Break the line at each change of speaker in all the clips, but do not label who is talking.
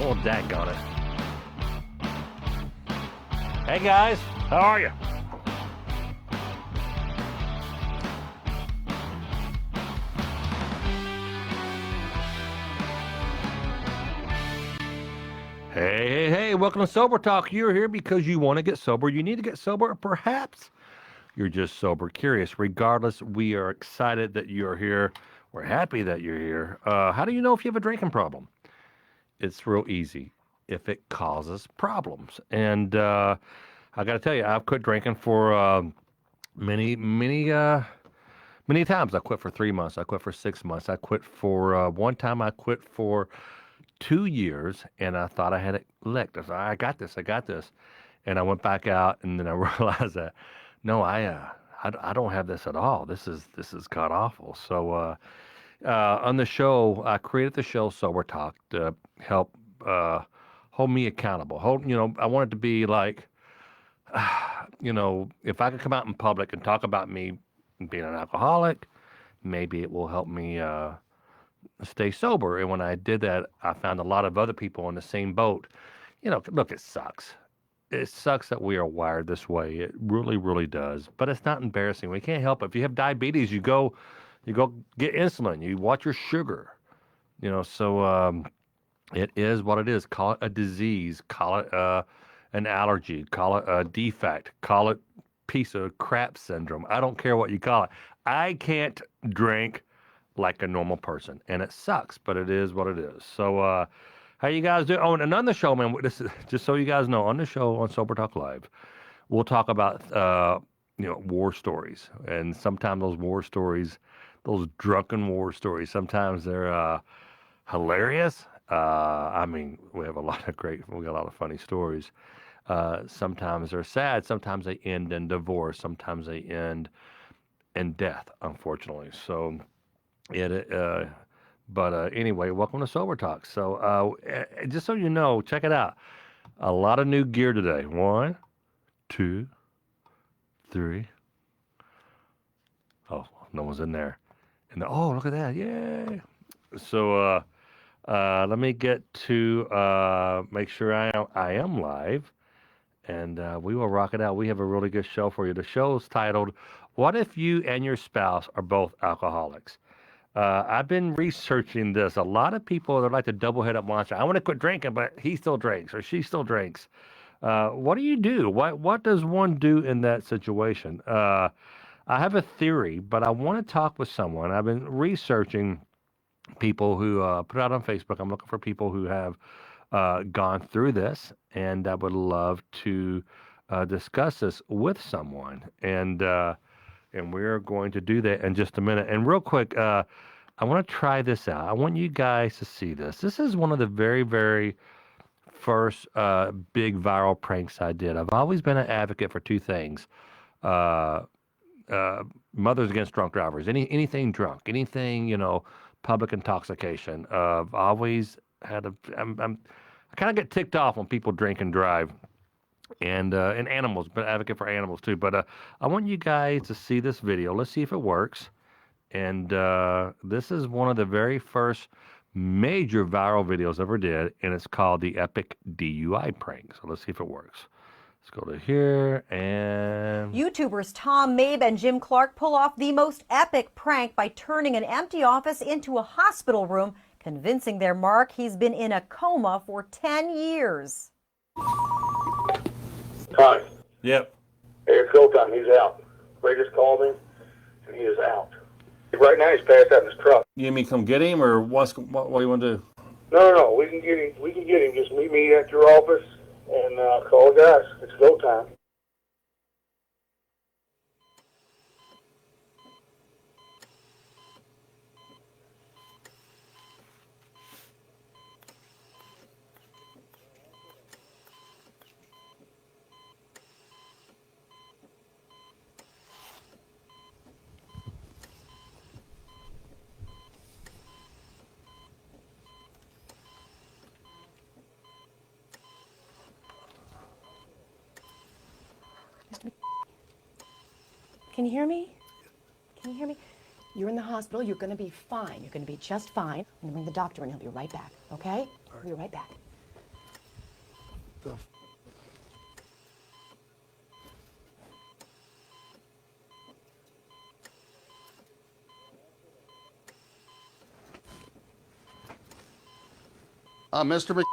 Oh, daggone it. Hey guys, how are you? Hey, welcome to Sober Talk. You're here because you want to get sober. You need to get sober, or perhaps you're just sober curious. Regardless, we are excited that you're here. We're happy that you're here. How do you know if you have a drinking problem? It's real easy if it causes problems. And I got to tell you, I've quit drinking for many times. I quit for 3 months. I quit for 6 months. I quit for one time. I quit for 2 years, and I thought I had it licked. I thought, I got this. And I went back out, and then I realized that, no, I don't have this at all. This is god awful. So on the show, I created the show Sober Talk to help hold me accountable. I want it to be like, if I could come out in public and talk about me being an alcoholic, maybe it will help me stay sober. And when I did that, I found a lot of other people in the same boat. Look, it sucks. It sucks that we are wired this way. It really, really does. But it's not embarrassing. We can't help it. If you have diabetes, you go get insulin. You watch your sugar. So it is what it is. Call it a disease. Call it an allergy. Call it a defect. Call it piece of crap syndrome. I don't care what you call it. I can't drink like a normal person, and it sucks, but it is what it is. So how you guys doing? Oh, and on the show, man, this is, just so you guys know, on the show on Sober Talk Live, we'll talk about war stories, and sometimes those war stories, those drunken war stories, sometimes they're hilarious. I mean, we got a lot of funny stories. Sometimes they're sad. Sometimes they end in divorce. Sometimes they end in death, unfortunately. So anyway, welcome to Sober Talk. So just so you know, check it out. A lot of new gear today. 1, 2, 3. Oh, no one's in there. And look at that. Yay. So let me get to make sure I am live. And we will rock it out. We have a really good show for you. The show is titled, What If You and Your Spouse Are Both Alcoholics? I've been researching this. A lot of people that like to double-headed monster. I want to quit drinking, but he still drinks or she still drinks. What do you do? What does one do in that situation? I have a theory, but I want to talk with someone. I've been researching people who put out on Facebook. I'm looking for people who have gone through this, and I would love to discuss this with someone. And we're going to do that in just a minute. And real quick, I want to try this out. I want you guys to see this. This is one of the very, very first big viral pranks I did. I've always been an advocate for two things. Mothers against drunk drivers. Anything drunk. Anything, public intoxication. I've always had I kind of get ticked off when people drink and drive. And animals, but advocate for animals too. But I want you guys to see this video. Let's see if it works. And this is one of the very first major viral videos ever did, and it's called the Epic DUI Prank. So let's see if it works. Let's go to here and...
YouTubers Tom Mabe and Jim Clark pull off the most epic prank by turning an empty office into a hospital room, convincing their Mark he's been in a coma for 10 years.
Hi.
Yep.
Hey, it's go time. He's out. Ray just called him, and he is out. Right now, he's passed out in his truck.
You mean come get him, or what do you want to do?
No. We can get him. We can get him. Just meet me at your office and call the guys. It's go time.
Can you hear me? Can you hear me? You're in the hospital. You're going to be fine. You're going to be just fine. I'm going to bring the doctor in. He'll be right back, okay? He'll be right back.
stuff. Mr.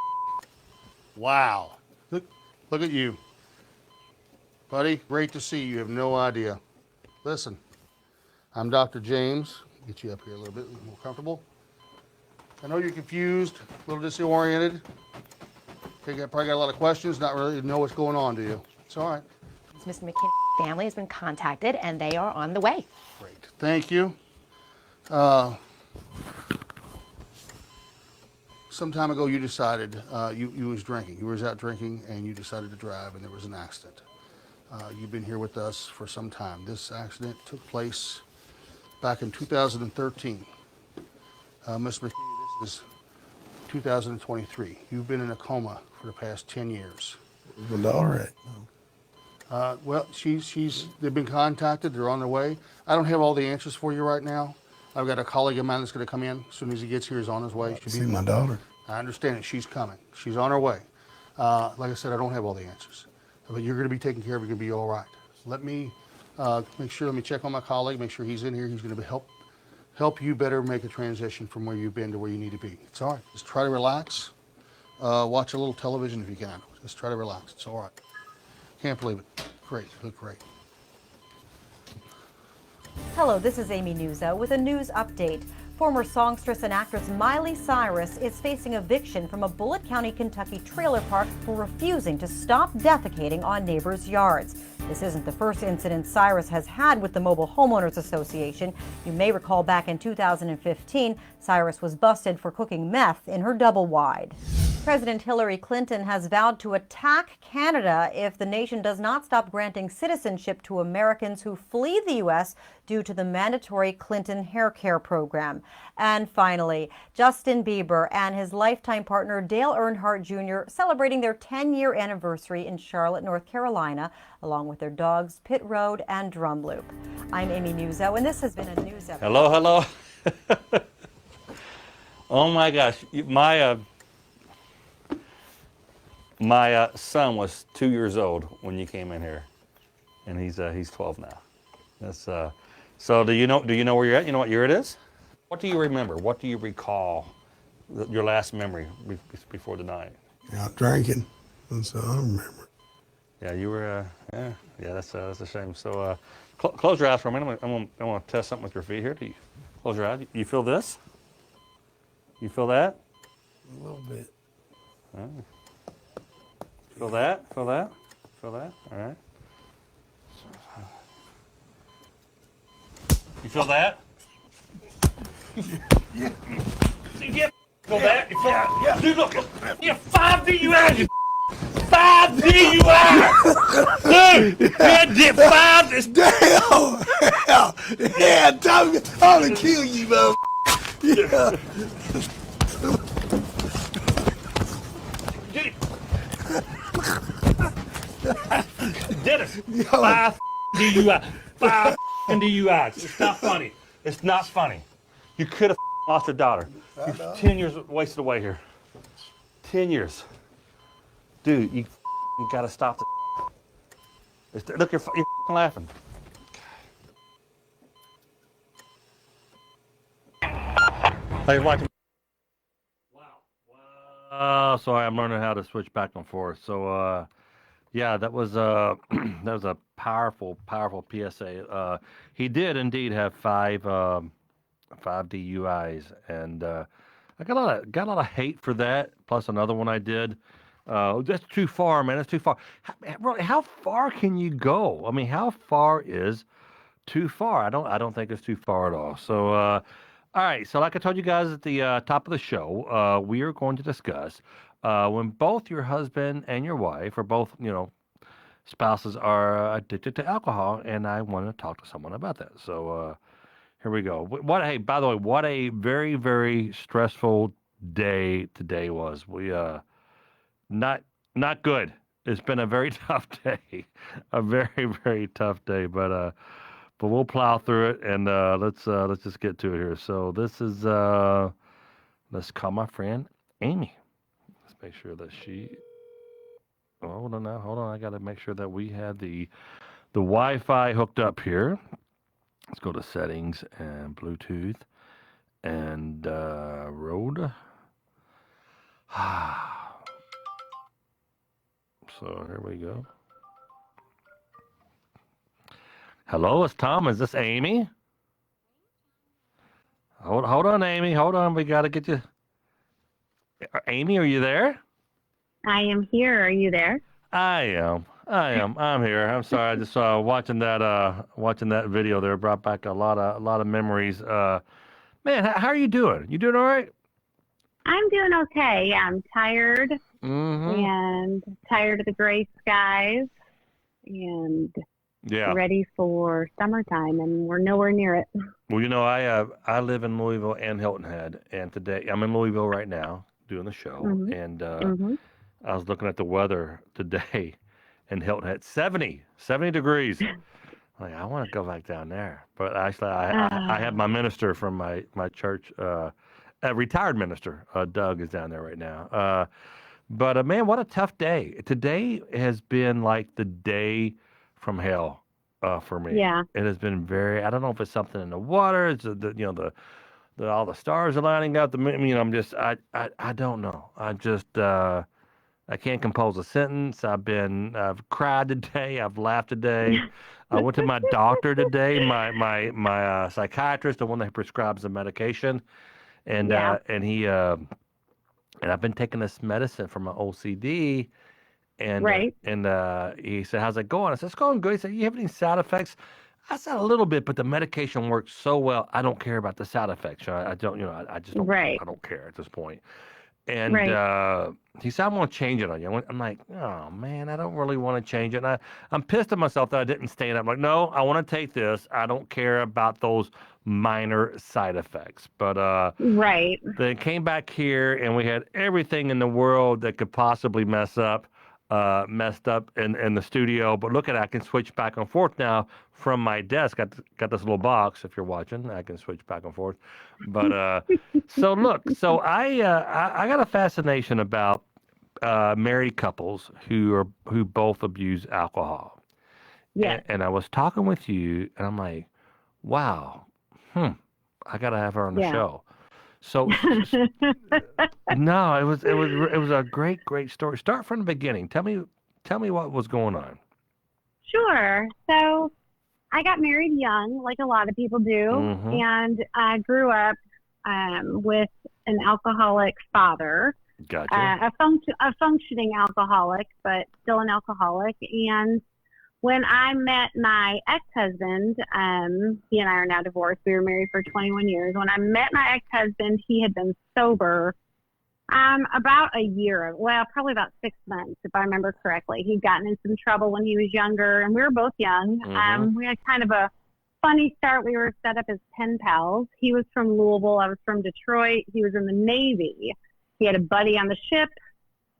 Wow. Look at you. Buddy, great to see you. You have no idea. Listen, I'm Dr. James. Get you up here a little bit more comfortable. I know you're confused, a little disoriented. You probably got a lot of questions, not really know what's going on, do you? It's all right.
Mr. McKinney's family has been contacted, and they are on the way.
Great. Thank you. Some time ago, you decided you was drinking. You was out drinking, and you decided to drive, and there was an accident. You've been here with us for some time. This accident took place back in 2013. Mr. McKinney, this is 2023. You've been in a coma for the past 10 years.
My daughter.
Well, they've been contacted. They're on their way. I don't have all the answers for you right now. I've got a colleague of mine that's going to come in as soon as he gets here. He's on his way.
See my daughter.
I understand it. She's coming. She's on her way. Like I said, I don't have all the answers, but you're going to be taken care of. You're going to be all right. Let me Let me check on my colleague. Make sure he's in here. He's going to help you better make a transition from where you've been to where you need to be. It's all right. Just try to relax. Watch a little television if you can. Just try to relax. It's all right. Can't believe it. Great. Look great.
Hello, this is Amy Nuzzo with a news update. Former songstress and actress Miley Cyrus is facing eviction from a Bullitt County, Kentucky trailer park for refusing to stop defecating on neighbors' yards. This isn't the first incident Cyrus has had with the Mobile Homeowners Association. You may recall back in 2015, Cyrus was busted for cooking meth in her double wide. President Hillary Clinton has vowed to attack Canada if the nation does not stop granting citizenship to Americans who flee the U.S. due to the mandatory Clinton hair care program. And finally, Justin Bieber and his lifetime partner Dale Earnhardt Jr. celebrating their 10-year anniversary in Charlotte, North Carolina, along with their dogs Pit Road and Drumloop. I'm Amy Nuzzo, and this has been a news episode.
Hello. Oh my gosh, my son was 2 years old when you came in here, and he's 12 now. That's so. Do you know where you're at? You know what year it is? What do you remember? What do you recall? Your last memory before the night?
Out drinking. That's all I remember.
Yeah, you were. Yeah. That's a shame. So close your eyes for a minute. I want to test something with your feet here. Do you close your eyes? You feel this? You feel that?
A little bit.
Oh. Feel that? Feel that? Feel that? All right. You feel that? Yeah. Feel that? You feel that? Yeah. Dude, look. You have 5 DUIs. You 5 DUIs. Dude, you had to get 5. It's
Damn! Yeah, Tommy, I'm gonna kill you, man. Yeah.
Dennis, 5 DUIs. 5 DUIs. It's not funny. It's not funny. You could have lost your daughter. 10 years wasted away here. 10 years. Dude, you gotta stop the. Look, you're laughing. Hey, watching. Wow. Sorry, I'm learning how to switch back and forth. So, yeah, that was that was a powerful PSA. He did indeed have 5 DUIs, and I got a lot of hate for that. Plus another one I did. That's too far, man. That's too far. Really, how far can you go? I mean, how far is too far? I don't think it's too far at all. So, all right. So, like I told you guys at the top of the show, we are going to discuss when both your husband and your wife, or both, spouses, are addicted to alcohol, and I want to talk to someone about that. So, here we go. Hey, by the way, what a very, very stressful day today was. We not good. It's been a very tough day, a very, very tough day. But we'll plow through it, and let's just get to it here. So this is let's call my friend Amy. Let's make sure that she. Hold on now. Hold on. I got to make sure that we have the Wi-Fi hooked up here. Let's go to settings and Bluetooth and Rode. So here we go. Hello, it's Tom. Is this Amy? Hold on, Amy. Hold on. We got to get you. Amy, are you there?
I am here. Are you there?
I am. I'm here. I'm sorry. I just saw watching that video there brought back a lot of memories. Man, how are you doing? You doing all right?
I'm doing okay. Yeah, I'm tired
Mm-hmm.
and tired of the gray skies and
Yeah.
ready for summertime, and we're nowhere near it.
Well, I live in Louisville and Hilton Head, and today I'm in Louisville right now doing the show,
Mhm.
and
Mhm.
I was looking at the weather today in Hilton Head, 70 degrees. Like, I want to go back down there. But actually, I have my minister from my church, a retired minister, Doug, is down there right now. But man, what a tough day. Today has been like the day from hell for me.
Yeah.
It has been very, I don't know if it's something in the water, it's all the stars are lining up. I don't know. I can't compose a sentence. I've cried today. I've laughed today. I went to my doctor today, my psychiatrist, the one that prescribes the medication, and
Yeah.
and I've been taking this medicine for my OCD, and
Right.
he said, "How's it going?" I said, "It's going good." He said, "You have any side effects?" I said, "A little bit, but the medication works so well. I don't care about the side effects. I don't, I just don't.
Right.
I don't care at this point." And
Right.
he said, "I'm going to change it on you." I'm like, "Oh man, I don't really want to change it." And I'm pissed at myself that I didn't stand up. I'm like, "No, I want to take this. I don't care about those minor side effects." But
Right.
they came back here, and we had everything in the world that could possibly messed up in the studio. But look at it, I can switch back and forth now from my desk. Got this little box. If you're watching, I can switch back and forth. But so look, so I got a fascination about married couples who both abuse alcohol.
Yeah.
And I was talking with you, and I'm like, wow, I gotta have her on the
Yeah.
show. So no, it was a great story. Start from the beginning. Tell me what was going on.
Sure. So I got married young, like a lot of people do,
Mhm.
and I grew up with an alcoholic father,
Gotcha.
a functioning alcoholic, but still an alcoholic. And when I met my ex-husband, he and I are now divorced. We were married for 21 years. When I met my ex-husband, he had been sober about a year, well, probably about 6 months, if I remember correctly. He'd gotten in some trouble when he was younger, and we were both young.
Mhm.
We had kind of a funny start. We were set up as pen pals. He was from Louisville. I was from Detroit. He was in the Navy. He had a buddy on the ship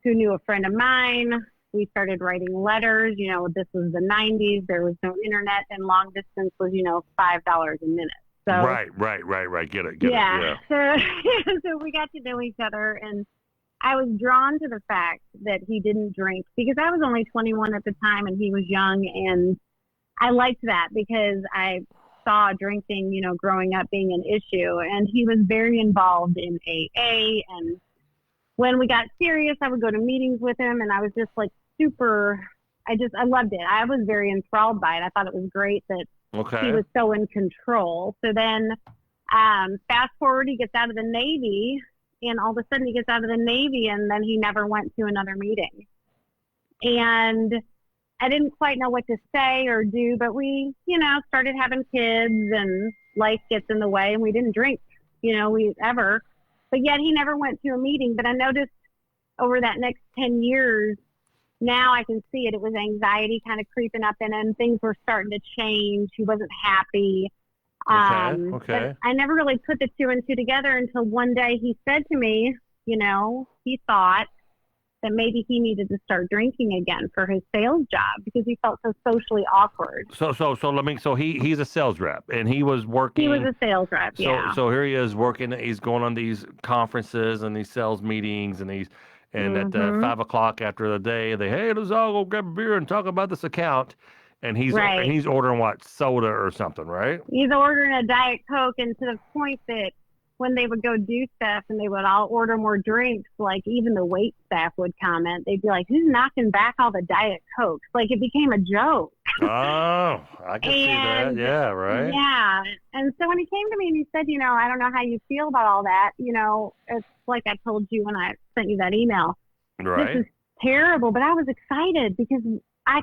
who knew a friend of mine. We started writing letters. This was the 90s. There was no internet, and long distance was, $5 a minute. So
Right. Get it. Yeah.
So we got to know each other, and I was drawn to the fact that he didn't drink because I was only 21 at the time and he was young, and I liked that because I saw drinking, growing up being an issue, and he was very involved in AA. And when we got serious, I would go to meetings with him, and I was just like I loved it. I was very enthralled by it. I thought it was great that
Okay.
he was so in control. So then fast forward, he gets out of the Navy, and all of a sudden he gets out of the Navy, and then he never went to another meeting. And I didn't quite know what to say or do, but we, started having kids, and life gets in the way, and we didn't drink, ever. But yet he never went to a meeting. But I noticed over that next 10 years, now I can see it. It was anxiety kind of creeping up in him. Things were starting to change. He wasn't happy.
Okay.
But I never really put the two and two together until one day he said to me, he thought that maybe he needed to start drinking again for his sales job because he felt so socially awkward.
So he's a sales rep, and he was working.
He was a sales rep, yeah.
So here he is working. He's going on these conferences and these sales meetings, and And at 5 o'clock after the day, hey, let's all go grab a beer and talk about this account. And he's ordering what, soda or something, right?
He's ordering a Diet Coke, and to the point that when they would go do stuff and they would all order more drinks, like even the wait staff would comment. They'd be like, "Who's knocking back all the Diet Cokes?" Like it became a joke.
Oh, I can see that. Yeah, right.
Yeah. And so when he came to me and he said, I don't know how you feel about all that. It's like I told you when I sent you that email.
Right.
This is terrible, but I was excited because I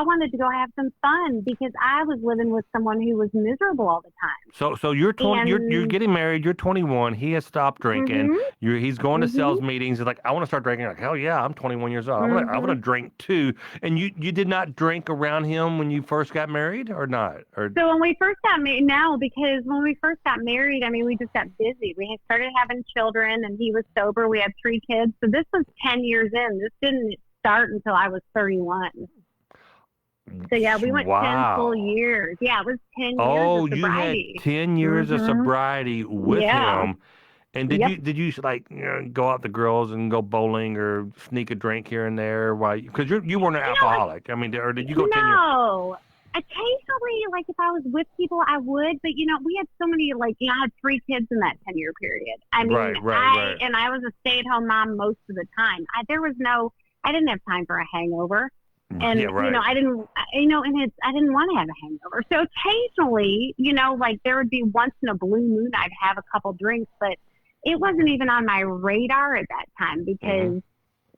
wanted to go have some fun because I was living with someone who was miserable all the time.
So you're 20, you're getting married. You're 21. He has stopped drinking. He's going to sales meetings. He's like, I want to start drinking. Like, hell yeah, I'm 21 years old. I want to drink too. And you did not drink around him when you first got married, or not? Or
so when we first got married, no, because when we first got married, I mean, we just got busy. We had started having children, and he was sober. We had 3 kids. So this was 10 years in. This didn't start until I was 31. So yeah, we went 10 full years. Yeah, it was 10 years of sobriety.
You had 10 years of sobriety with him. And did you like go out with the girls and go bowling or sneak a drink here and there? Why? Because you weren't an alcoholic. I mean, or did you go 10 years?
No. Occasionally, like if I was with people, I would. But we had so many. I had 3 kids in that 10-year period. I mean,
right.
And I was a stay-at-home mom most of the time. I didn't have time for a hangover. And, I didn't want to have a hangover. So occasionally, there would be once in a blue moon, I'd have a couple drinks, but it wasn't even on my radar at that time because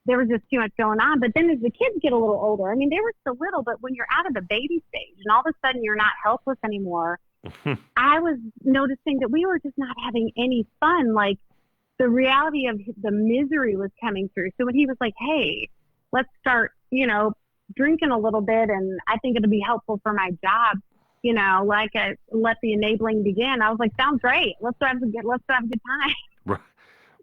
there was just too much going on. But then as the kids get a little older, I mean, they were still little, but when you're out of the baby stage and all of a sudden you're not helpless anymore, I was noticing that we were just not having any fun. Like the reality of the misery was coming through. So when he was like, hey, let's start, drinking a little bit, and I think it'll be helpful for my job. Let the enabling begin. I was like, sounds great. Let's have a good time.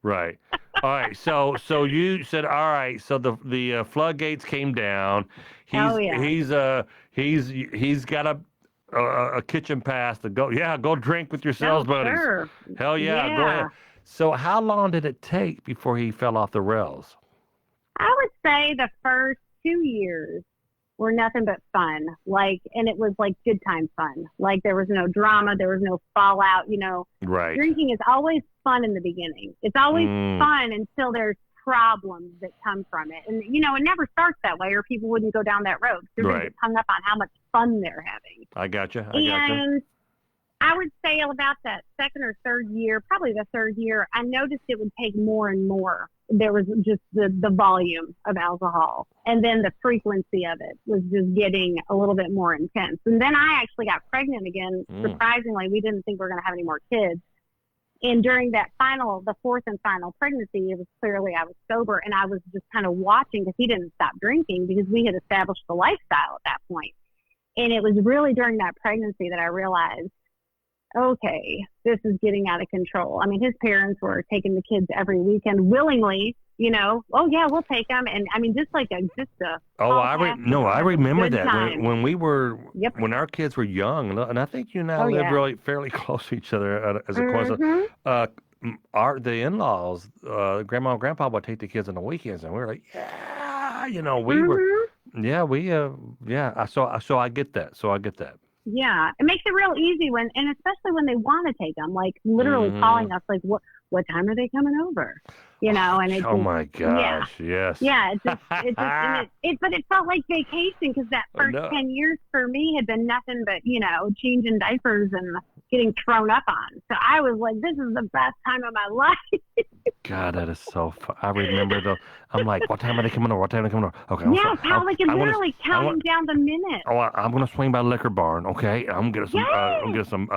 Right. All right. So you said, all right. So the floodgates came down. He's got a kitchen pass to go. Yeah, go drink with your sales buddies.
Sure.
Hell yeah, go ahead. So how long did it take before he fell off the rails?
I would say the first 2 years were nothing but fun. And it was good time fun. There was no drama. There was no fallout,
Right.
Drinking is always fun in the beginning. It's always fun until there's problems that come from it. And, it never starts that way or people wouldn't go down that road. They're going to get hung up on how much fun they're having.
I gotcha.
And I would say about that second or third year, probably the third year, I noticed it would take more and more. There was just the volume of alcohol, and then the frequency of it was just getting a little bit more intense. And then I actually got pregnant again. Surprisingly, we didn't think we were going to have any more kids. And during the 4th and final pregnancy, it was clearly I was sober, and I was just kind of watching because he didn't stop drinking because we had established the lifestyle at that point. And it was really during that pregnancy that I realized, okay, this is getting out of control. I mean, his parents were taking the kids every weekend willingly, oh yeah, we'll take them. And I mean,
I remember that when our kids were young, and I think you and I lived really fairly close to each other as a coincidence. The in-laws, grandma and grandpa would take the kids on the weekends, and we were like, So I get that.
Yeah, it makes it real easy and especially when they want to take them, literally calling us, what time are they coming over? And it's
oh my gosh, yes.
Yeah, but it felt like vacation because that first 10 years for me had been nothing but, changing diapers and getting thrown up on. So I was like, this is the best time of my life.
God, that is so fun. I remember I'm like, what time are they coming over? Okay.
Literally counting down the minutes.
Oh, I'm going to swing by the liquor barn, okay? I'm going to get some, you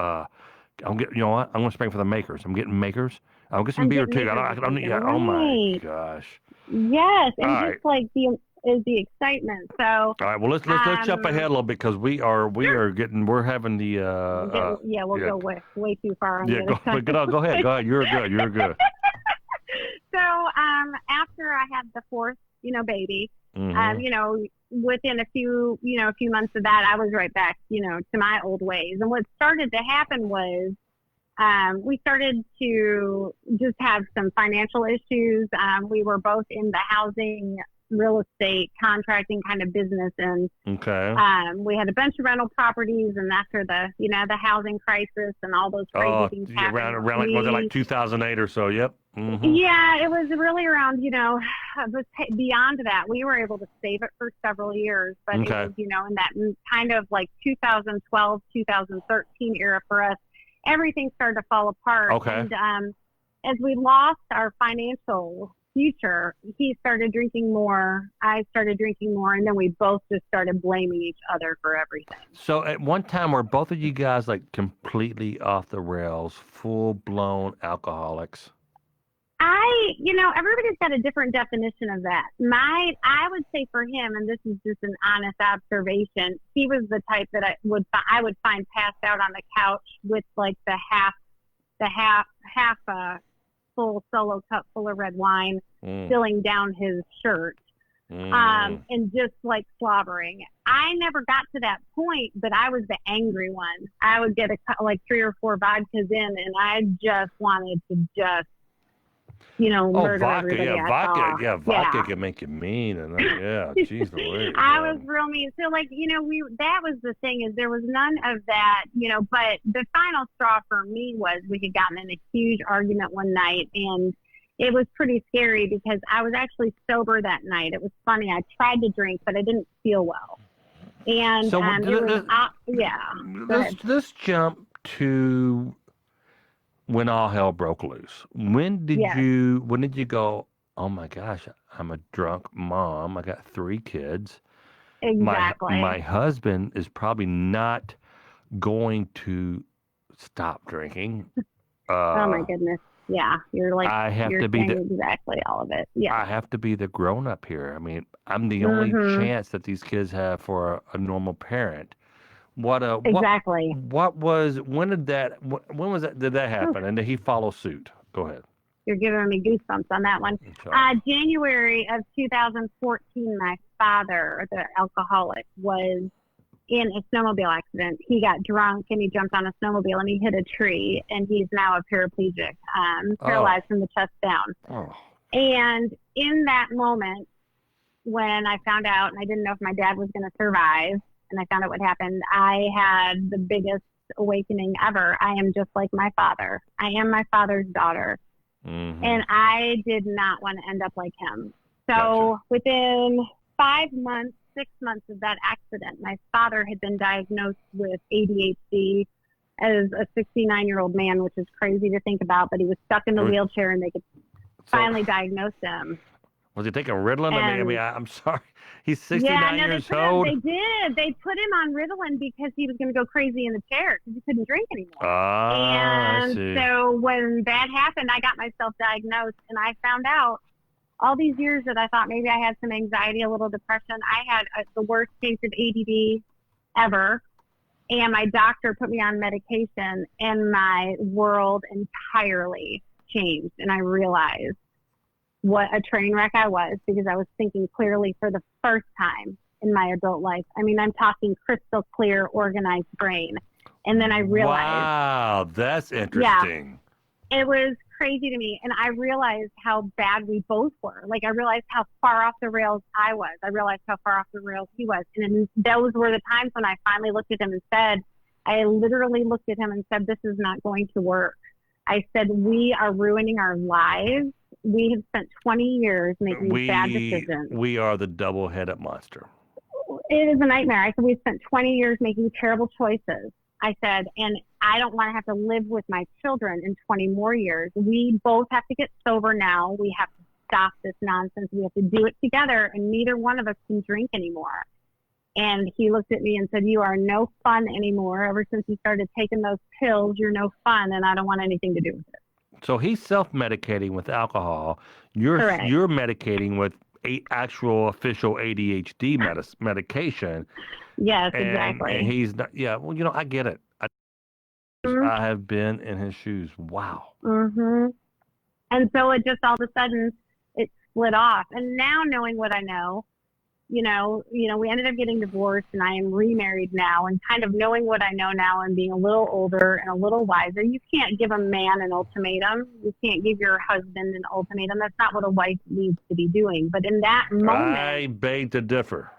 know what? I'm going to swing for the makers. I'm getting makers. I'll get some beer too. I don't need, oh my gosh.
Yes. And the excitement. So,
all right. Well, let's jump ahead a little bit because we're having the,
we'll go way too far.
Go ahead. You're good.
So, after I had the 4th, baby, within a few months of that, I was right back, to my old ways. And what started to happen was we started to just have some financial issues. We were both in the housing, real estate, contracting kind of business, and
Okay.
we had a bunch of rental properties. And after the housing crisis and all those crazy things
Yeah,
happened,
around like, was it like 2008 or so? Yep. Mm-hmm.
yeah, it was really around, beyond that. We were able to save it for several years, but it
Okay.
was, in that kind of like 2012, 2013 era for us, everything started to fall apart.
Okay.
And as we lost our financial future, he started drinking more, I started drinking more, and then we both just started blaming each other for everything.
So at one time, were both of you guys like completely off the rails, full-blown alcoholics?
Everybody's got a different definition of that. I would say for him, and this is just an honest observation, he was the type that I would find passed out on the couch with like the half full solo cup full of red wine, spilling down his shirt, and just like slobbering. I never got to that point, but I was the angry one. I would get like 3 or 4 vodkas in, and I just wanted to murder
vodka,
everybody I saw.
Vodka can make you mean, and jeez Louise.
I was real mean. So that was the thing, is there was none of that, but the final straw for me was we had gotten in a huge argument one night, and it was pretty scary because I was actually sober that night. It was funny. I tried to drink, but I didn't feel well. And
so let's jump to when all hell broke loose. When did you go, oh my gosh, I'm a drunk mom. I got 3 kids.
Exactly.
My husband is probably not going to stop drinking.
Oh my goodness. Yeah. You're like,
I have
you're
to be
saying exactly all of it. Yeah.
I have to be the grown up here. I mean, I'm the only chance that these kids have for a normal parent.
Exactly.
When did that happen? And did he follow suit? Go ahead.
You're giving me goosebumps on that one. January of 2014, my father, the alcoholic, was in a snowmobile accident. He got drunk and he jumped on a snowmobile and he hit a tree, and he's now a paraplegic, paralyzed from the chest down.
Oh.
And in that moment, when I found out, and I didn't know if my dad was going to survive, and I found out what happened, I had the biggest awakening ever. I am just like my father. I am my father's daughter.
Mm-hmm.
And I did not want to end up like him. So
Gotcha.
Within 6 months of that accident, my father had been diagnosed with ADHD as a 69-year-old man, which is crazy to think about, but he was stuck in a wheelchair and they could finally diagnose him.
Was he taking Ritalin? I'm sorry. He's 69 years old.
They did. They put him on Ritalin because he was going to go crazy in the chair because he couldn't drink anymore.
I see.
So when that happened, I got myself diagnosed, and I found out all these years that I thought maybe I had some anxiety, a little depression. I had the worst case of ADD ever, and my doctor put me on medication, and my world entirely changed, and I realized what a train wreck I was, because I was thinking clearly for the first time in my adult life. I mean, I'm talking crystal clear, organized brain. And then I realized.
Wow, that's interesting.
Yeah, it was crazy to me. And I realized how bad we both were. Like, I realized how far off the rails I was. I realized how far off the rails he was. And those were the times when I finally looked at him and said, I literally looked at him and said, this is not going to work. I said, we are ruining our lives. We have spent 20 years making bad decisions.
We are the double-headed monster.
It is a nightmare. I said, we've spent 20 years making terrible choices. I said, and I don't want to have to live with my children in 20 more years. We both have to get sober now. We have to stop this nonsense. We have to do it together, and neither one of us can drink anymore. And he looked at me and said, you are no fun anymore. Ever since you started taking those pills, you're no fun, and I don't want anything to do with it.
So he's self-medicating with alcohol. You're medicating with actual official ADHD medication.
Yes, exactly.
And he's not. Yeah, well, I get it. I have been in his shoes. Wow.
Mhm. And so it just all of a sudden it split off. And now, knowing what I know, we ended up getting divorced, and I am remarried now, and kind of knowing what I know now and being a little older and a little wiser, you can't give a man an ultimatum. You can't give your husband an ultimatum. That's not what a wife needs to be doing. But in that moment,
I beg to differ.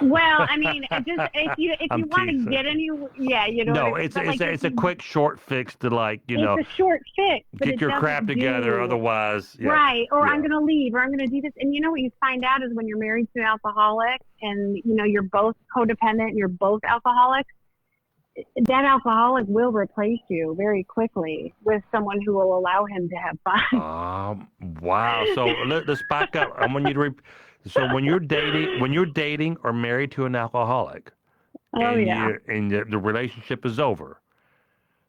well, I mean, just if you
I'm
want to
teasing.
get any, yeah, you know.
No,
what I mean?
it's
But, like,
it's a quick short fix to, like,
it's a short fix. But
get
it
your
doesn't
crap together.
do-
Otherwise, yeah.
Right, or I'm
Yeah.
going to leave, or I'm going to do this. And you know what you find out is when you're married to an alcoholic and, you're both codependent and you're both alcoholics, that alcoholic will replace you very quickly with someone who will allow him to have fun.
Wow. So let's back up. I want you to. So when you're dating or married to an alcoholic, and the relationship is over,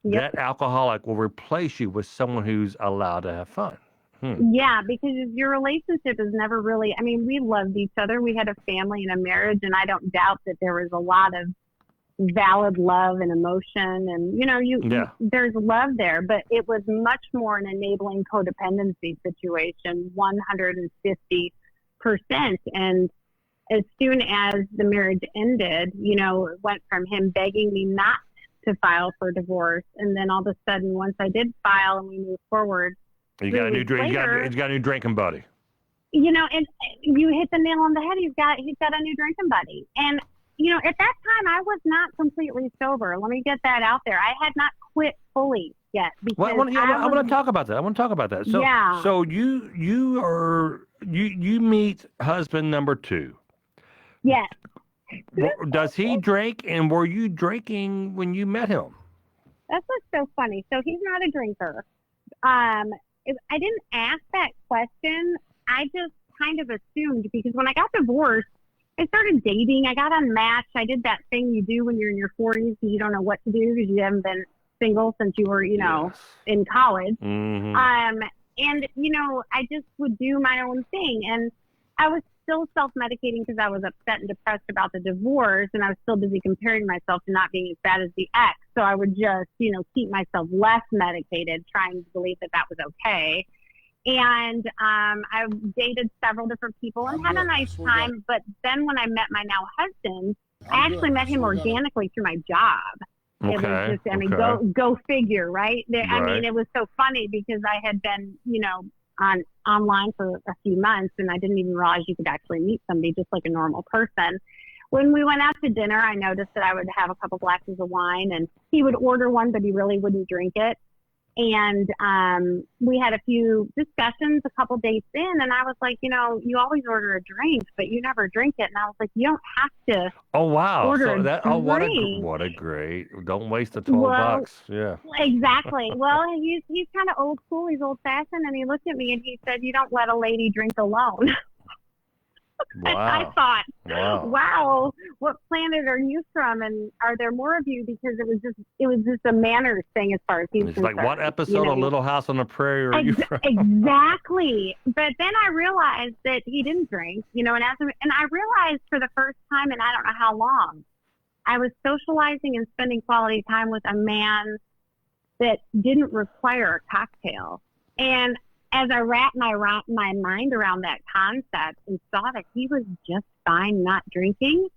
Yep.
that alcoholic will replace you with someone who's allowed to have fun.
Yeah, because your relationship is never really, I mean, we loved each other. We had a family and a marriage, and I don't doubt that there was a lot of valid love and emotion, and there's love there, but it was much more an enabling codependency situation, 150%. And as soon as the marriage ended, it went from him begging me not to file for divorce, and then all of a sudden, once I did file and we moved forward,
You got a new drink. He's got a new drinking buddy.
and you hit the nail on the head. He's got a new drinking buddy, and at that time, I was not completely sober. Let me get that out there. I had not quit fully yet. Because
I want to talk about that. So,
Yeah.
So you meet husband number 2.
Yes.
Does he drink, and were you drinking when you met him?
That's what's so funny. So he's not a drinker. I didn't ask that question. I just kind of assumed, because when I got divorced, I started dating. I got unmatched. I did that thing you do when you're in your 40s because you don't know what to do because you haven't been single since you were, in college.
Mm-hmm.
And, I just would do my own thing. And I was still self-medicating because I was upset and depressed about the divorce, and I was still busy comparing myself to not being as bad as the ex. So I would just, keep myself less medicated, trying to believe that that was okay. And I dated several different people and had a nice time. But then when I met my now husband, I actually met him organically through my job.
Okay.
It was just, go figure, right? I mean, it was so funny because I had been, online for a few months, and I didn't even realize you could actually meet somebody just like a normal person. When we went out to dinner, I noticed that I would have a couple glasses of wine, and he would order one, but he really wouldn't drink it. And we had a few discussions a couple dates in, and I was like, you always order a drink, but you never drink it. And I was like, you don't have to.
Oh wow!
Order
So
a
that
drink.
what a great! Don't waste the $12. Yeah.
Exactly. Well, he's kind of old school. He's old fashioned, and he looked at me and he said, "You don't let a lady drink alone."
Wow.
I thought,
wow,
what planet are you from? And are there more of you? Because it was just a manners thing as far as he's
it's
concerned.
like, what episode of Little House on the Prairie are you from?
Exactly. But then I realized that he didn't drink, and I realized for the first time in I don't know how long, I was socializing and spending quality time with a man that didn't require a cocktail. And as I wrapped my mind around that concept and saw that he was just fine not drinking,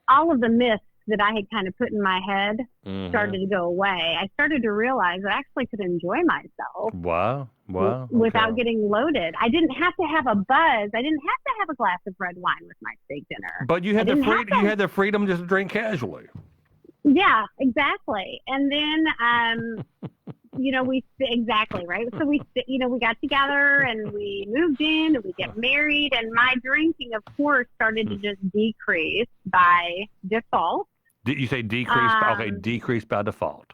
all of the myths that I had kind of put in my head started to go away. I started to realize that I actually could enjoy myself.
Wow.
Without getting loaded. I didn't have to have a buzz. I didn't have to have a glass of red wine with my steak dinner.
But you had you had the freedom just to drink casually.
Yeah, exactly. And then, exactly, right? So we got together and we moved in and we get married, and my drinking, of course, started to just decrease by default.
Did you say decrease? Decrease by default.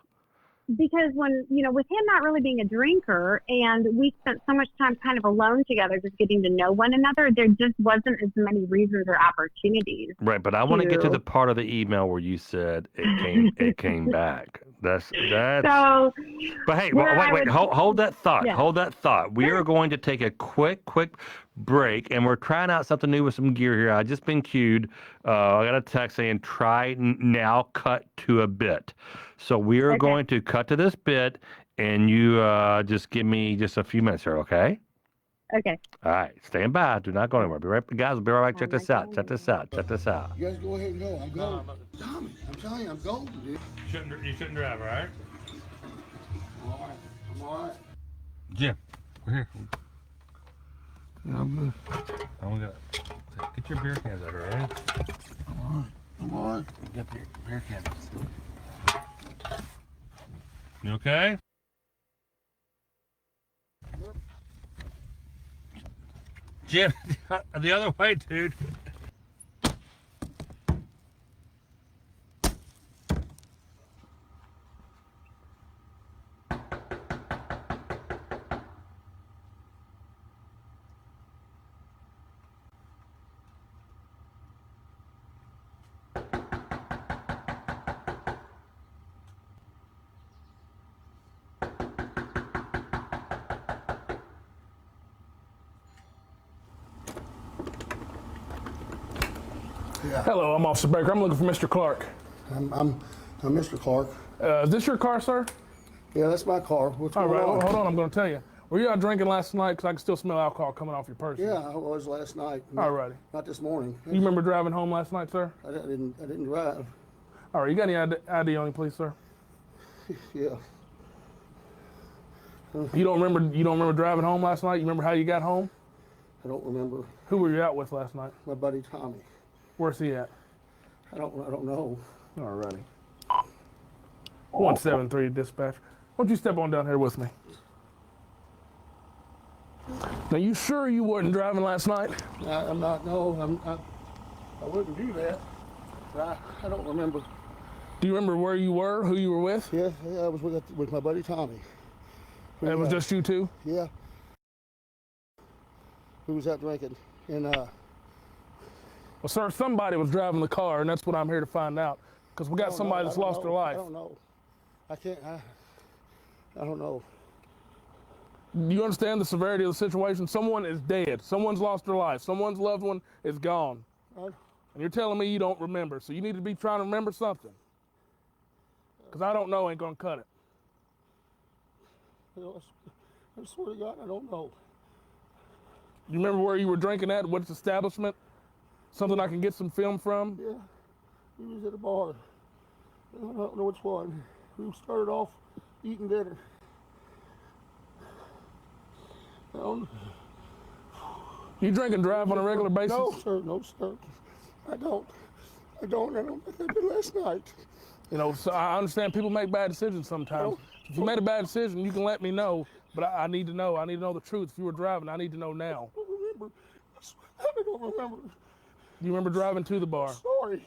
Because when, with him not really being a drinker, and we spent so much time kind of alone together, just getting to know one another, there just wasn't as many reasons or opportunities.
Right, but I want to get to the part of the email where you said it came back. That's
so.
But hey, wait, hold that thought. Yeah. Hold that thought. We are going to take a quick break, and we're trying out something new with some gear here. I just been cued. I got a text saying try now, cut to a bit. So we are going to cut to this bit, and you just give me just a few minutes here, okay?
Okay.
All right, stand by. Do not go anywhere. Be right, guys. We'll be right back. Check this out. Check this out. Check this out.
You guys go ahead and go. I'm going. Tommy, I'm telling you, I'm going, dude.
You shouldn't drive, all right?
I'm all right. I'm all right.
Jim, we're here.
I'm good.
I'm gonna get your beer cans out, all right?
I'm all right.
Get your beer cans. You okay? Jim, the other way, dude.
Yeah.
Hello, I'm Officer Baker. I'm looking for Mr. Clark.
I'm Mr. Clark.
Is this your car, sir?
Yeah, that's my car. What's
All
going
right,
on?
hold on. I'm going to tell you. Were you out drinking last night? Because I can still smell alcohol coming off your person.
Yeah, I was last night.
All righty.
Not this morning.
You remember driving home last night, sir?
I didn't drive.
All right, you got any ID on you, please, sir?
Yeah.
You don't remember driving home last night? You remember how you got home?
I don't remember.
Who were you out with last night?
My buddy Tommy.
Where's he at?
I don't know.
All righty. 173 dispatch. Why don't you step on down here with me? Now, you sure you wasn't driving last night?
I'm not. No, I wouldn't do that. I don't remember.
Do you remember where you were, who you were with?
Yeah, I was with my buddy Tommy.
It was just you two?
Yeah. Who was out drinking? And
Well, sir, somebody was driving the car, and that's what I'm here to find out. Because we got somebody that's lost their life.
I don't know. I can't. I don't know.
Do you understand the severity of the situation? Someone is dead. Someone's lost their life. Someone's loved one is gone. And you're telling me you don't remember. So you need to be trying to remember something. Because I don't know ain't going to cut it.
I swear to God, I don't know.
You remember where you were drinking at? Which establishment? Something I can get some film from?
Yeah, we was at a bar. I don't know which one. We started off eating dinner.
You drink and drive on a regular basis?
No, sir. No, sir. I don't think I did last night.
You know, so I understand people make bad decisions sometimes. If you made a bad decision, you can let me know. But I need to know. I need to know the truth. If you were driving, I need to know now.
I don't remember. I don't remember.
Do you remember driving to the bar?
Sorry.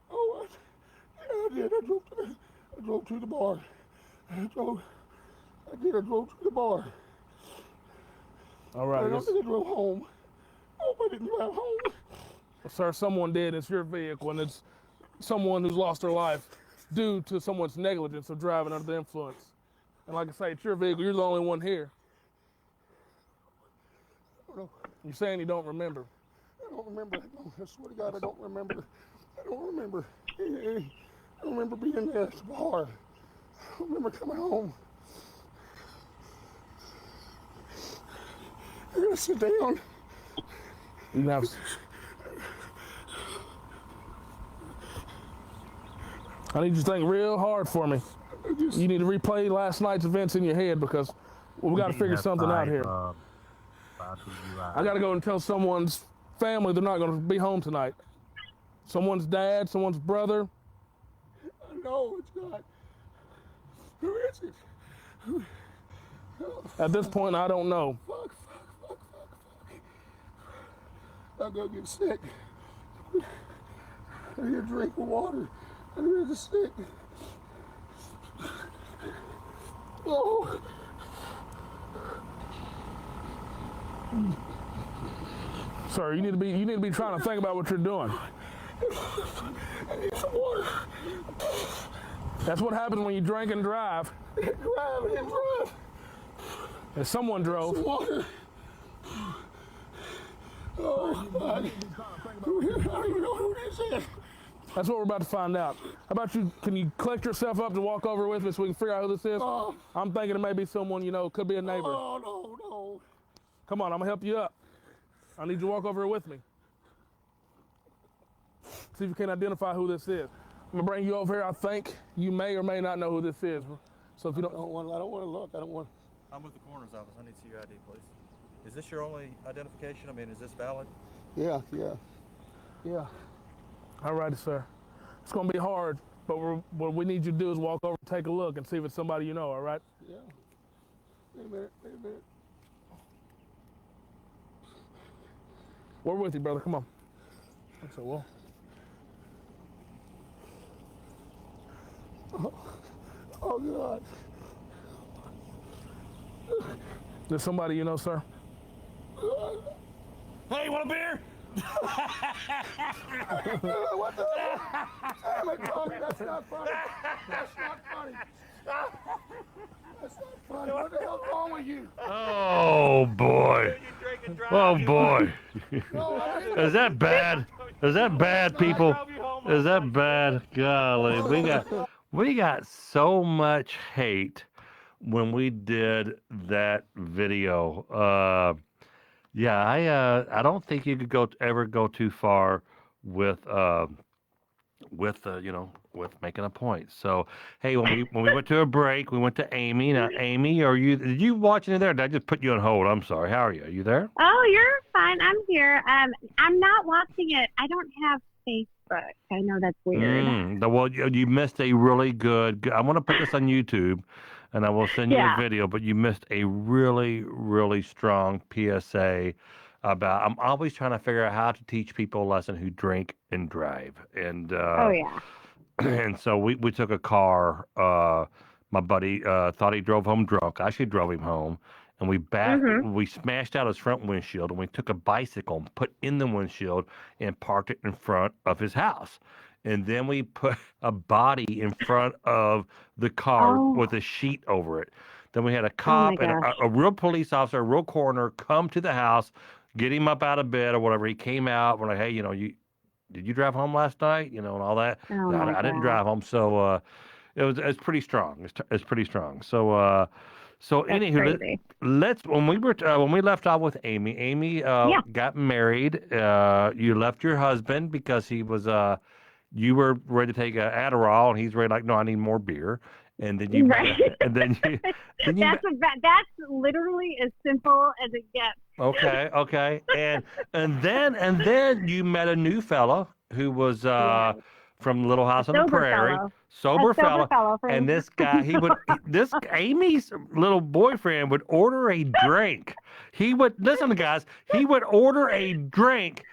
Oh, I did. I drove to the bar. I drove to the bar.
All right.
I don't think I drove home. Oh, I didn't drive home.
Well, sir, someone did. It's your vehicle, and it's someone who's lost their life due to someone's negligence of driving under the influence. And like I say, it's your vehicle. You're the only one here.
I don't know.
You're saying you don't remember.
I don't remember. I swear to God, I don't remember. I don't remember. I don't remember being there at the bar. I don't remember coming home. I'm gonna sit down.
You can have. I need you to think real hard for me. You need to replay last night's events in your head because we got to figure something out here. I got to go and tell someone's family they're not going to be home tonight. Someone's dad, someone's brother.
No, it's not. Who is it?
At this point, I don't know.
Fuck. I'm gonna get sick. I need a drink of water. I'm really sick. Oh.
Sir, you need to be trying to think about what you're doing.
I need some water.
That's what happens when you drink and drive.
I didn't drive.
And someone drove.
Water. Oh, God. I don't even know who this is.
That's what we're about to find out. How about you, can you collect yourself up to walk over with me so we can figure out who this is? I'm thinking it may be someone, you know, could be a neighbor.
Oh, no.
Come on, I'm gonna help you up. I need you to walk over here with me. See if you can identify who this is. I'm gonna bring you over here. I think you may or may not know who this is. So if you don't,
I don't want to look. I don't want.
I'm with the coroner's office. I need to see your ID, please. Is this your only identification? I mean, is this valid?
Yeah.
all righty, sir. It's gonna be hard, but what we need you to do is walk over, take a look, and see if it's somebody you know. All right?
Yeah. Wait a minute.
We're with you, brother. Come on. So well.
Oh God.
There's somebody you know, sir?
Hey, you want a beer?
What the hell? Damn it, Tommy, that's not funny. That's not funny. That's not funny. What the hell's wrong with you?
Oh boy. Oh boy. Is that bad? Is that bad, people? Is that bad? Golly, we got so much hate when we did that video. Yeah, I don't think you could ever go too far with making a point. So hey, when we went to a break, we went to Amy. Now, Amy, did you watch any there? Did I just put you on hold? I'm sorry. How are you? Are you there?
Oh, you're fine. I'm here. I'm not watching it. I don't have Facebook. I know that's weird.
Well, you missed a really good. I'm going to put this on YouTube, and I will send you a video. But you missed a really, really strong PSA about. I'm always trying to figure out how to teach people a lesson who drink and drive. And and so we took a car. My buddy thought he drove home drunk. I actually drove him home. And we smashed out his front windshield, and we took a bicycle and put in the windshield and parked it in front of his house. And then we put a body in front of the car with a sheet over it. Then we had a cop and a real police officer, a real coroner come to the house, get him up out of bed or whatever. He came out. We're like, hey, did you drive home last night? And all that.
Oh,
No, I didn't drive home. So it's pretty strong. It's pretty strong. So. So
That's
anywho,
crazy.
when we left off with Amy. Amy got married. You left your husband because he was you were ready to take an Adderall, and he's ready like, no, I need more beer. And then you
that's literally as simple as it gets.
Okay. And then you met a new fella who was from Little House on the Prairie. Sober fellow. And this guy, Amy's little boyfriend would order a drink. He would order a drink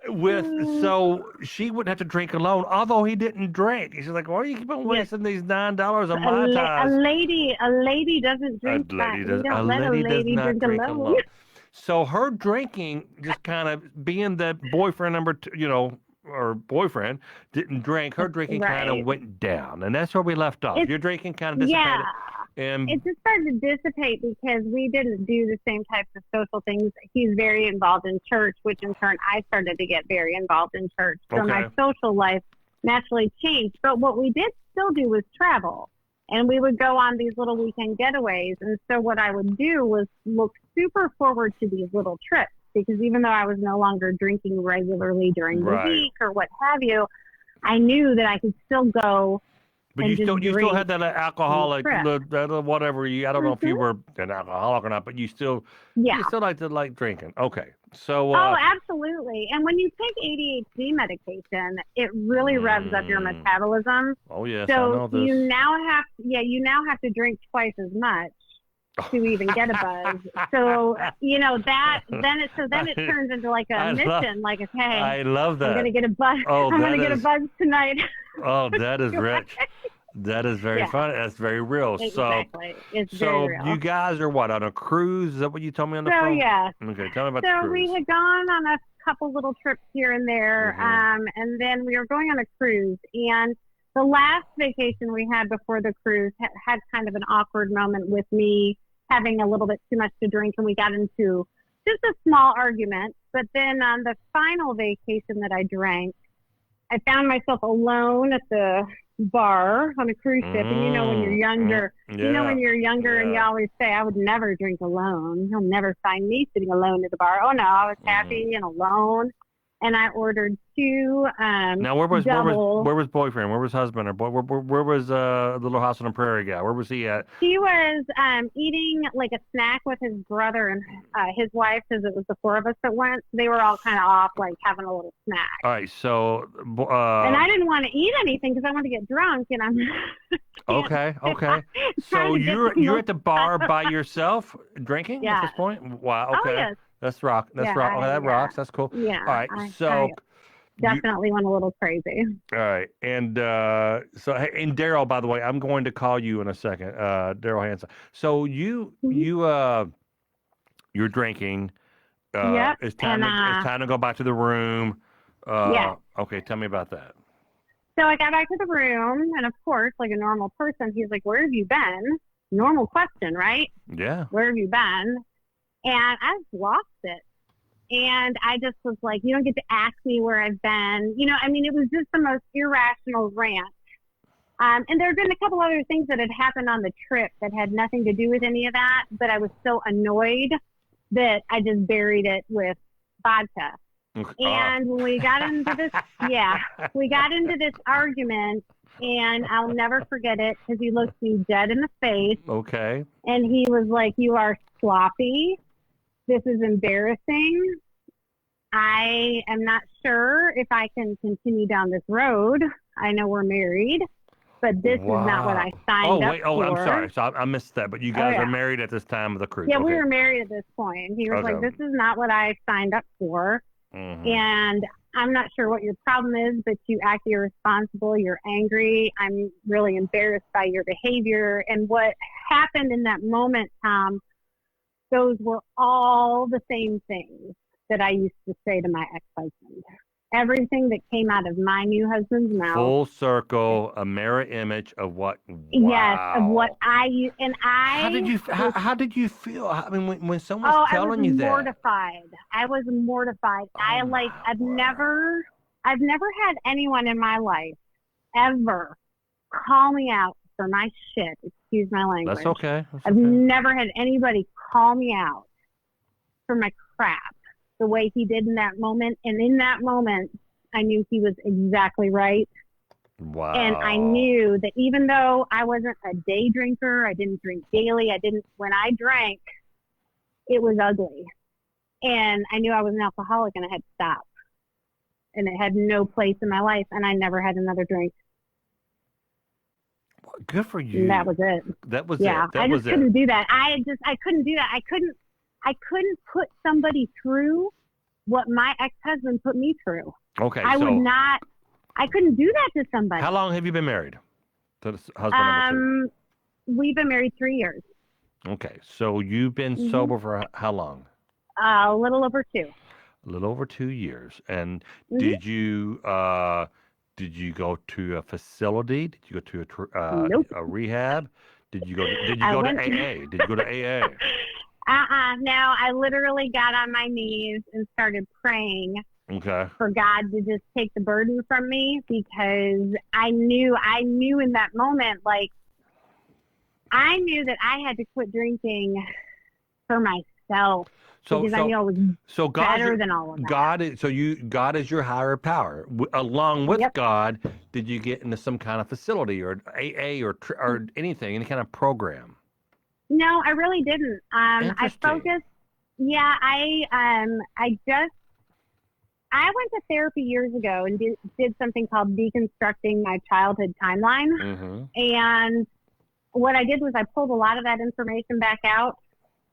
so she wouldn't have to drink alone, although he didn't drink. She's like, why do you keep on wasting these $9 on my time?
A lady doesn't drink. A lady does not drink alone.
So her drinking, just kind of being the boyfriend number two, or boyfriend didn't drink, her drinking kind of went down, and that's where we left off. Your drinking kind of dissipated. And
it just started to dissipate because we didn't do the same types of social things. He's very involved in church, which in turn I started to get very involved in church. So my social life naturally changed. But what we did still do was travel, and we would go on these little weekend getaways. And so what I would do was look super forward to these little trips. Because even though I was no longer drinking regularly during the week or what have you, I knew that I could still go.
But you still had that alcoholic, whatever. I don't know if you were an alcoholic or not, but you still like to like drinking. Okay, so.
Absolutely. And when you take ADHD medication, it really revs up your metabolism.
Oh yes,
so
I know this.
you now have to drink twice as much to even get a buzz. So then it turns into like a mission, like it's, hey,
I love that.
I'm gonna get a buzz. I'm gonna get a buzz tonight.
Oh, that is rich. That is very funny. That's very real.
Exactly. It's very real.
You guys are what, on a cruise? Is that what you told me on the phone?
Yeah.
Okay, tell me about the cruise.
So we had gone on a couple little trips here and there, and then we were going on a cruise. And the last vacation we had before the cruise had kind of an awkward moment with me having a little bit too much to drink, and we got into just a small argument. But then on the final vacation that I drank, I found myself alone at the bar on a cruise ship, and you know when you're younger, you know when you're younger, and you always say, "I would never drink alone. You'll never find me sitting alone at the bar." Oh no, I was happy and alone, and I ordered 2
Now, where was boyfriend? Where was husband? Or where was Little House on the Prairie guy? Where was he at?
He was eating like a snack with his brother and his wife, because it was the 4 of us that went. So they were all kind of off, like having a little snack.
All right, so
and I didn't want to eat anything because I wanted to get drunk, and I'm
okay. So you're at the bar by yourself drinking at this point? Wow. Okay.
Oh, yes.
That's rock. That's rock. Okay, that rocks. That's cool.
Yeah.
All right. So.
Definitely went a little crazy.
All right, and Daryl, by the way, I'm going to call you in a second, Daryl Hansen. So you're drinking.
Yep.
It's time to go back to the room.
Yeah.
Okay, tell me about that.
So I got back to the room, and of course, like a normal person, he's like, "Where have you been?" Normal question, right?
Yeah.
Where have you been? And I've lost it. And I just was like, you don't get to ask me where I've been. You know, I mean, it was just the most irrational rant. And there had been a couple other things that had happened on the trip that had nothing to do with any of that. But I was so annoyed that I just buried it with vodka. And when we got into this, we got into this argument, and I'll never forget it because he looked me dead in the face.
Okay.
And he was like, "You are sloppy. This is embarrassing. I am not sure if I can continue down this road. I know we're married, but this is not what I signed up for."
I'm sorry. So I missed that. But you guys are married at this time of the cruise.
Yeah, we were married at this point. He was like, "This is not what I signed up for. And I'm not sure what your problem is, but you act irresponsible. You're angry. I'm really embarrassed by your behavior." And what happened in that moment, Tom, those were all the same things that I used to say to my ex-husband. Everything that came out of my new husband's mouth.
Full circle, a mirror image of what. Wow.
Yes, of what I and I.
How did you feel? I mean, when someone's telling you that.
I was mortified. I've never had anyone in my life ever call me out for my shit. Excuse my language.
That's okay.
I've never had anybody call me out for my crap the way he did in that moment. And in that moment, I knew he was exactly right.
Wow.
And I knew that even though I wasn't a day drinker, I didn't drink daily. When I drank, it was ugly. And I knew I was an alcoholic, and I had to stop. And it had no place in my life, and I never had another drink.
Good for you.
And that was it.
That was it.
I just couldn't do that. I couldn't do that. I couldn't put somebody through what my ex-husband put me through.
Okay.
I couldn't do that to somebody.
How long have you been married to this husband number 2?
We've been married 3 years.
Okay. So you've been sober for how long?
A little over 2.
A little over 2 years. And did you go to a facility? Did you go to
nope.
a rehab? Did you go to AA? Did you go to AA?
No, I literally got on my knees and started praying for God to just take the burden from me, because I knew in that moment, like, I knew that I had to quit drinking for myself. Because I knew I was better than all of that.
God is your higher power. Along with God, did you get into some kind of facility or AA or anything, any kind of program?
No, I really didn't. I focused. Yeah, I went to therapy years ago and did something called deconstructing my childhood timeline.
Mm-hmm.
And what I did was I pulled a lot of that information back out,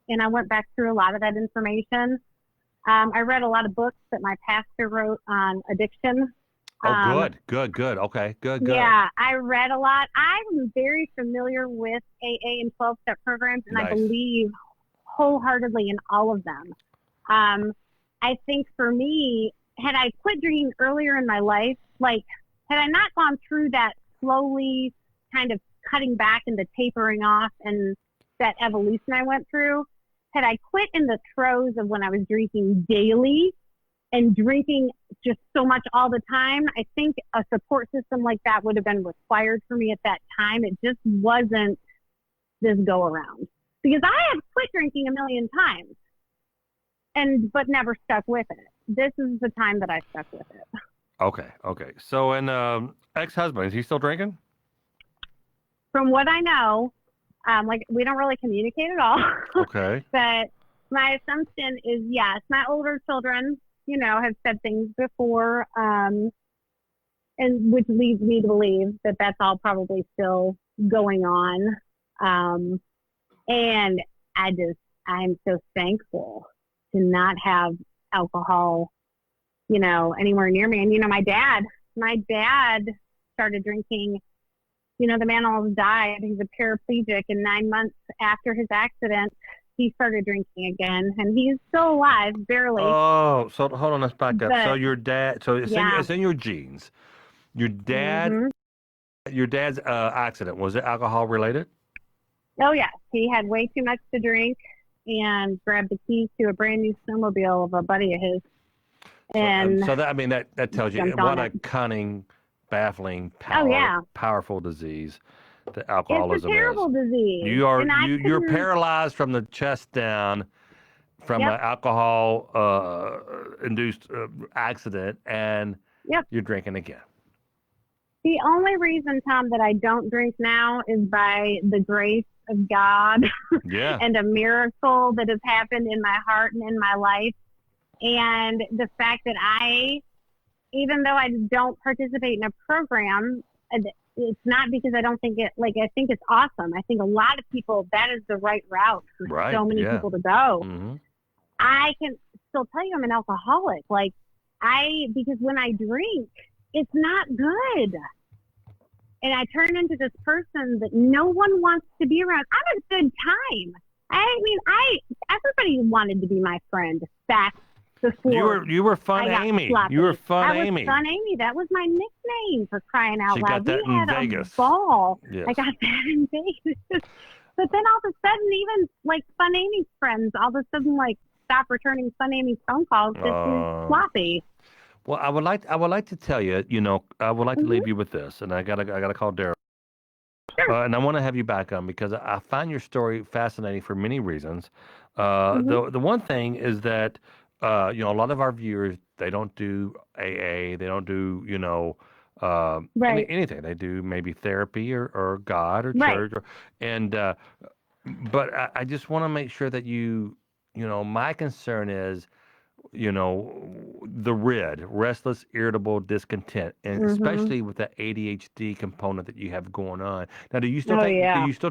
and I went back through a lot of that information. I read a lot of books that my pastor wrote on addiction.
Oh, good. Okay, good.
Yeah, I read a lot. I'm very familiar with AA and 12-step programs, and I believe wholeheartedly in all of them. I think for me, had I quit drinking earlier in my life, like, had I not gone through that slowly kind of cutting back and the tapering off and that evolution I went through, had I quit in the throes of when I was drinking daily and drinking just so much all the time, I think a support system like that would have been required for me at that time. It just wasn't this go around, because I have quit drinking a million times but never stuck with it. This is the time that I stuck with it.
Okay. So, and ex-husband, is he still drinking?
From what I know, like, we don't really communicate at all.
Okay.
But my assumption is yes. My older children, have said things before, and which leads me to believe that that's all probably still going on. And I'm so thankful to not have alcohol, anywhere near me. And, my dad started drinking. The man almost died. He's a paraplegic, and 9 months after his accident, he started drinking again, and he's still alive, barely.
Oh, so hold on, let's back up.
But,
So your dad, so it's in your genes. Your dad, your dad's accident, was it alcohol related?
Oh, yes. He had way too much to drink and grabbed the keys to a brand new snowmobile of a buddy of his. And
so that tells you what a cunning, baffling, powerful disease that alcoholism
is. It's a terrible disease.
You're paralyzed from the chest down from an alcohol induced accident, and you're drinking again.
The only reason, Tom, that I don't drink now is by the grace of God and a miracle that has happened in my heart and in my life. And the fact that even though I don't participate in a program, it's not because I don't think I think it's awesome. I think a lot of people, that is the right route for so many people to go.
Mm-hmm.
I can still tell you I'm an alcoholic. Because when I drink, it's not good. And I turn into this person that no one wants to be around. I'm a good time. Everybody wanted to be my friend back before.
You were Fun Amy.
Sloppy.
You were Fun
I
Amy.
was Fun Amy. That was my nickname, for crying out loud.
She got that
we
in
had
Vegas.
A ball.
Yes.
I got that in Vegas. But then all of a sudden, even Fun Amy's friends, all of a sudden stop returning Fun Amy's phone calls. This is sloppy.
Well, I would like to tell you, I would like to leave you with this, and I gotta call Daryl.
Sure.
And I want to have you back on because I find your story fascinating for many reasons. The one thing is that a lot of our viewers, they don't do AA, they don't do anything. They do maybe therapy or God or church, but I just want to make sure that my concern is the restless, irritable, discontent, and especially with the ADHD component that you have going on. Now, do you still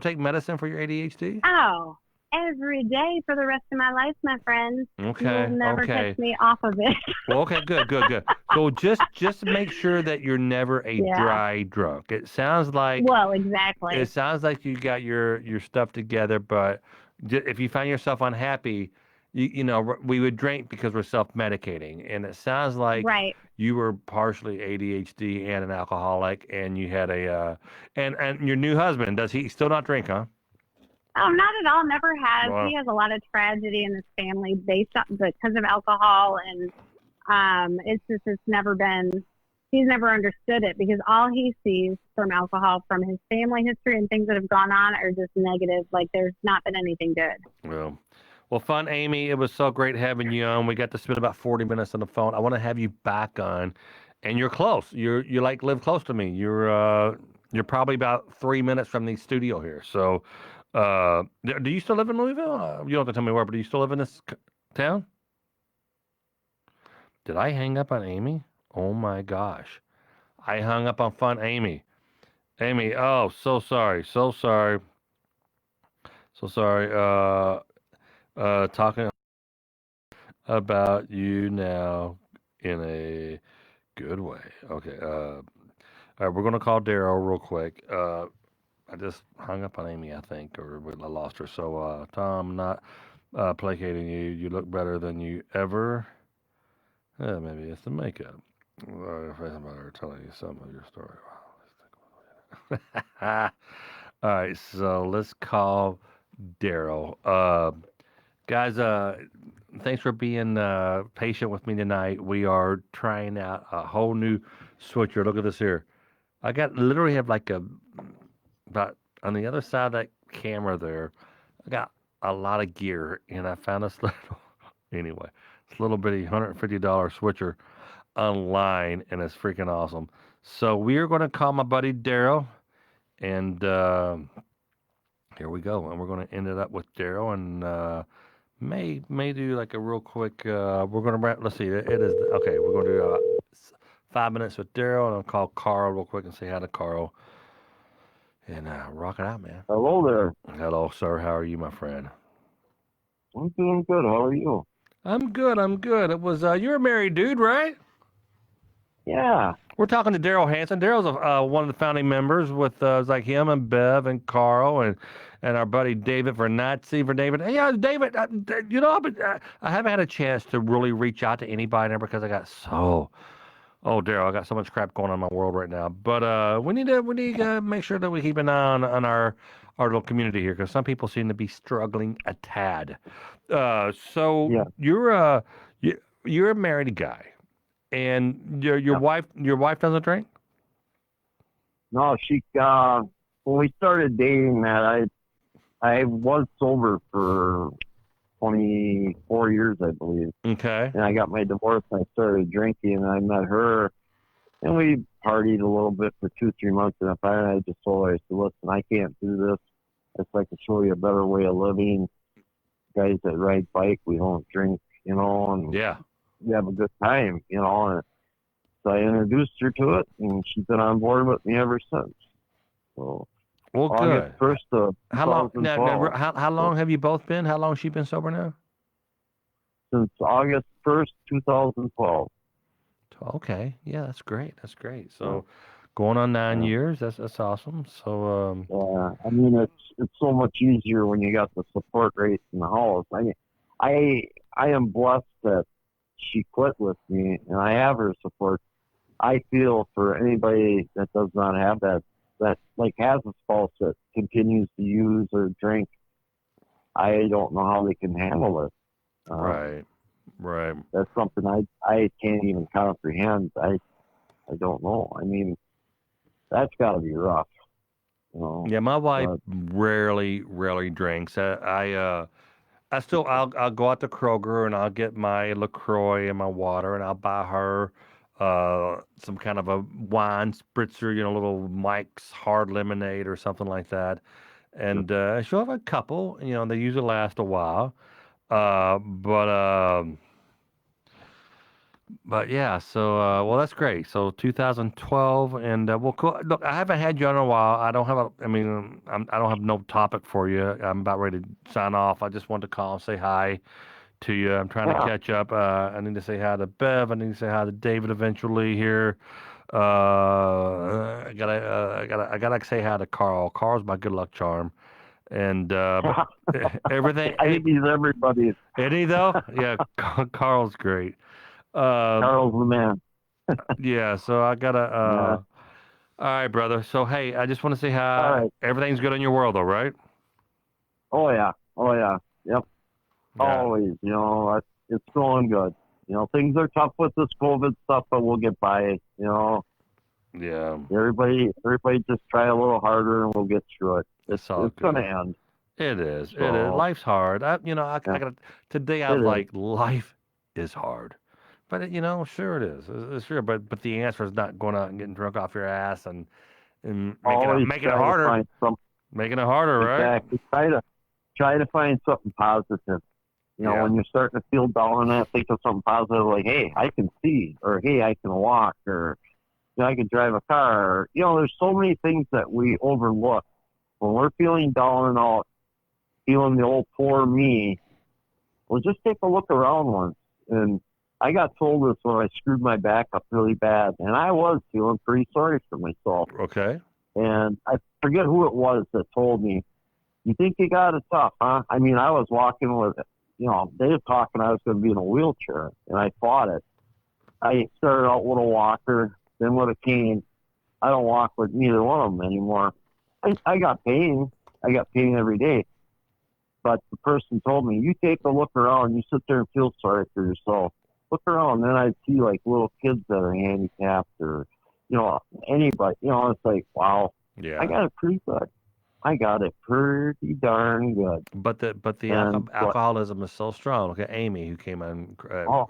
take medicine for your ADHD?
Oh, every day for the rest of my life, my friend.
Okay.
You'll never catch me off of it.
Well, okay, good. So just make sure that you're never a dry drunk. It sounds like.
Well, exactly.
It sounds like you got your stuff together, but if you find yourself unhappy, we would drink because we're self-medicating, and it sounds like you were partially ADHD and an alcoholic, and you had and your new husband, does he still not drink, huh?
Oh, not at all. Never has.
Wow.
He has a lot of tragedy in his family because of alcohol, and it's never been. He's never understood it because all he sees from alcohol, from his family history and things that have gone on, are just negative. There's not been anything good.
Well, Fun Amy, it was so great having you on. We got to spend about 40 minutes on the phone. I want to have you back on, and you're close. You live close to me. You're probably about 3 minutes from the studio here. So, do you still live in Louisville? You don't have to tell me where, but do you still live in this town? Did I hang up on Amy? Oh my gosh, I hung up on Fun Amy. Amy, oh, so sorry. Talking about you now in a good way. Okay. All right, we're going to call Daryl real quick. I just hung up on Amy, I think, or I lost her. So, Tom, not placating you. You look better than you ever. Maybe it's the makeup. Or if I'm telling you some of your story. Wow. All right, so let's call Daryl. Guys, thanks for being patient with me tonight. We are trying out a whole new switcher. Look at this here. I got literally have like about on the other side of that camera there. I got a lot of gear, and I found this little anyway. This little bitty $150 switcher online, and it's freaking awesome. So we are going to call my buddy Daryl, and here we go. And we're going to end it up with Daryl, and may do like a real quick. We're going to wrap. Let's see. It is okay. We're going to do 5 minutes with Daryl, and I'll call Carl real quick and say hi to Carl, and rock it out, man.
Hello there.
Hello, sir. How are you, my friend?
I'm doing good. How are you?
I'm good. I'm good. It was you're a married dude, right?
Yeah.
We're talking to Daryl Hanson. Daryl's one of the founding members with like him and Bev and Carl and our buddy David Vernazzi for David. Hey, David, I haven't had a chance to really reach out to anybody there because I got so. Oh, Daryl, I got so much crap going on in my world right now. But we need to make sure that we keep an eye on our little community here because some people seem to be struggling a tad. So
yeah.
you're a married guy. And your wife doesn't drink?
No, she when we started dating, that I was sober for 24 years, I believe.
Okay.
And I got my divorce and I started drinking and I met her and we partied a little bit for 2-3 months and finally I just told her, I said, listen, I can't do this. I'd like to show you a better way of living. Guys that ride bike, we don't drink, and
yeah.
We have a good time, and so I introduced her to it, and she's been on board with me ever since. So,
well, good.
First of
how long? How long have you both been? How long has she been sober now?
Since August 1st, 2012.
Okay, yeah, that's great. That's great. So, going on 9 years. That's awesome. So,
yeah, I mean, it's so much easier when you got the support rates in the house. I am blessed that she quit with me, and I have her support. I feel for anybody that does not have that like has a spouse that continues to use or drink, I don't know how they can handle it.
Right.
That's something I can't even comprehend. I don't know. I mean, that's got to be rough.
Yeah, my wife rarely drinks. I'll go out to Kroger and I'll get my LaCroix and my water and I'll buy her some kind of a wine spritzer, little Mike's hard lemonade or something like that. And she'll have a couple, they usually last a while. But yeah, so well, that's great. So 2012, and well, cool. Look, I haven't had you on in a while. I don't have no topic for you. I'm about ready to sign off. I just wanted to call and say hi to you. I'm trying to catch up. I need to say hi to Bev. I need to say hi to David eventually here. I gotta say hi to Carl. Carl's my good luck charm. And but everything.
I think he's everybody's.
Isn't he though? Yeah, Carl's great.
Carl's the man.
Yeah, so I gotta. All right, brother. So hey, I just want to say hi.
All right.
Everything's good in your world, though, right?
Oh yeah. Yep.
Yeah.
Always. It's going good. Things are tough with this COVID stuff, but we'll get by.
Yeah.
Everybody just try a little harder, and we'll get through it. It's gonna end.
It is. It is. Life's hard. I got today. I was like, life is hard. But sure it is. It's sure, but the answer is not going out and getting drunk off your ass and making it harder. Making it harder, right?
Exactly. Try to find something positive. When you're starting to feel down and think of something positive, like, hey, I can see, or hey, I can walk, or I can drive a car. There's so many things that we overlook when we're feeling down and out, feeling the old poor me. Well, just take a look around once. And I got told this when I screwed my back up really bad, and I was feeling pretty sorry for myself.
Okay.
And I forget who it was that told me, you think you got it tough, huh? I mean, I was walking with it. They were talking I was going to be in a wheelchair, and I fought it. I started out with a walker, then with a cane. I don't walk with neither one of them anymore. I got pain. I got pain every day. But the person told me, you take a look around, you sit there and feel sorry for yourself. Look around, then I'd see like little kids that are handicapped or, anybody. It's like, wow,
Yeah.
I got it pretty good. I got it pretty darn good.
But the alcoholism is so strong. Look at Amy, who came on.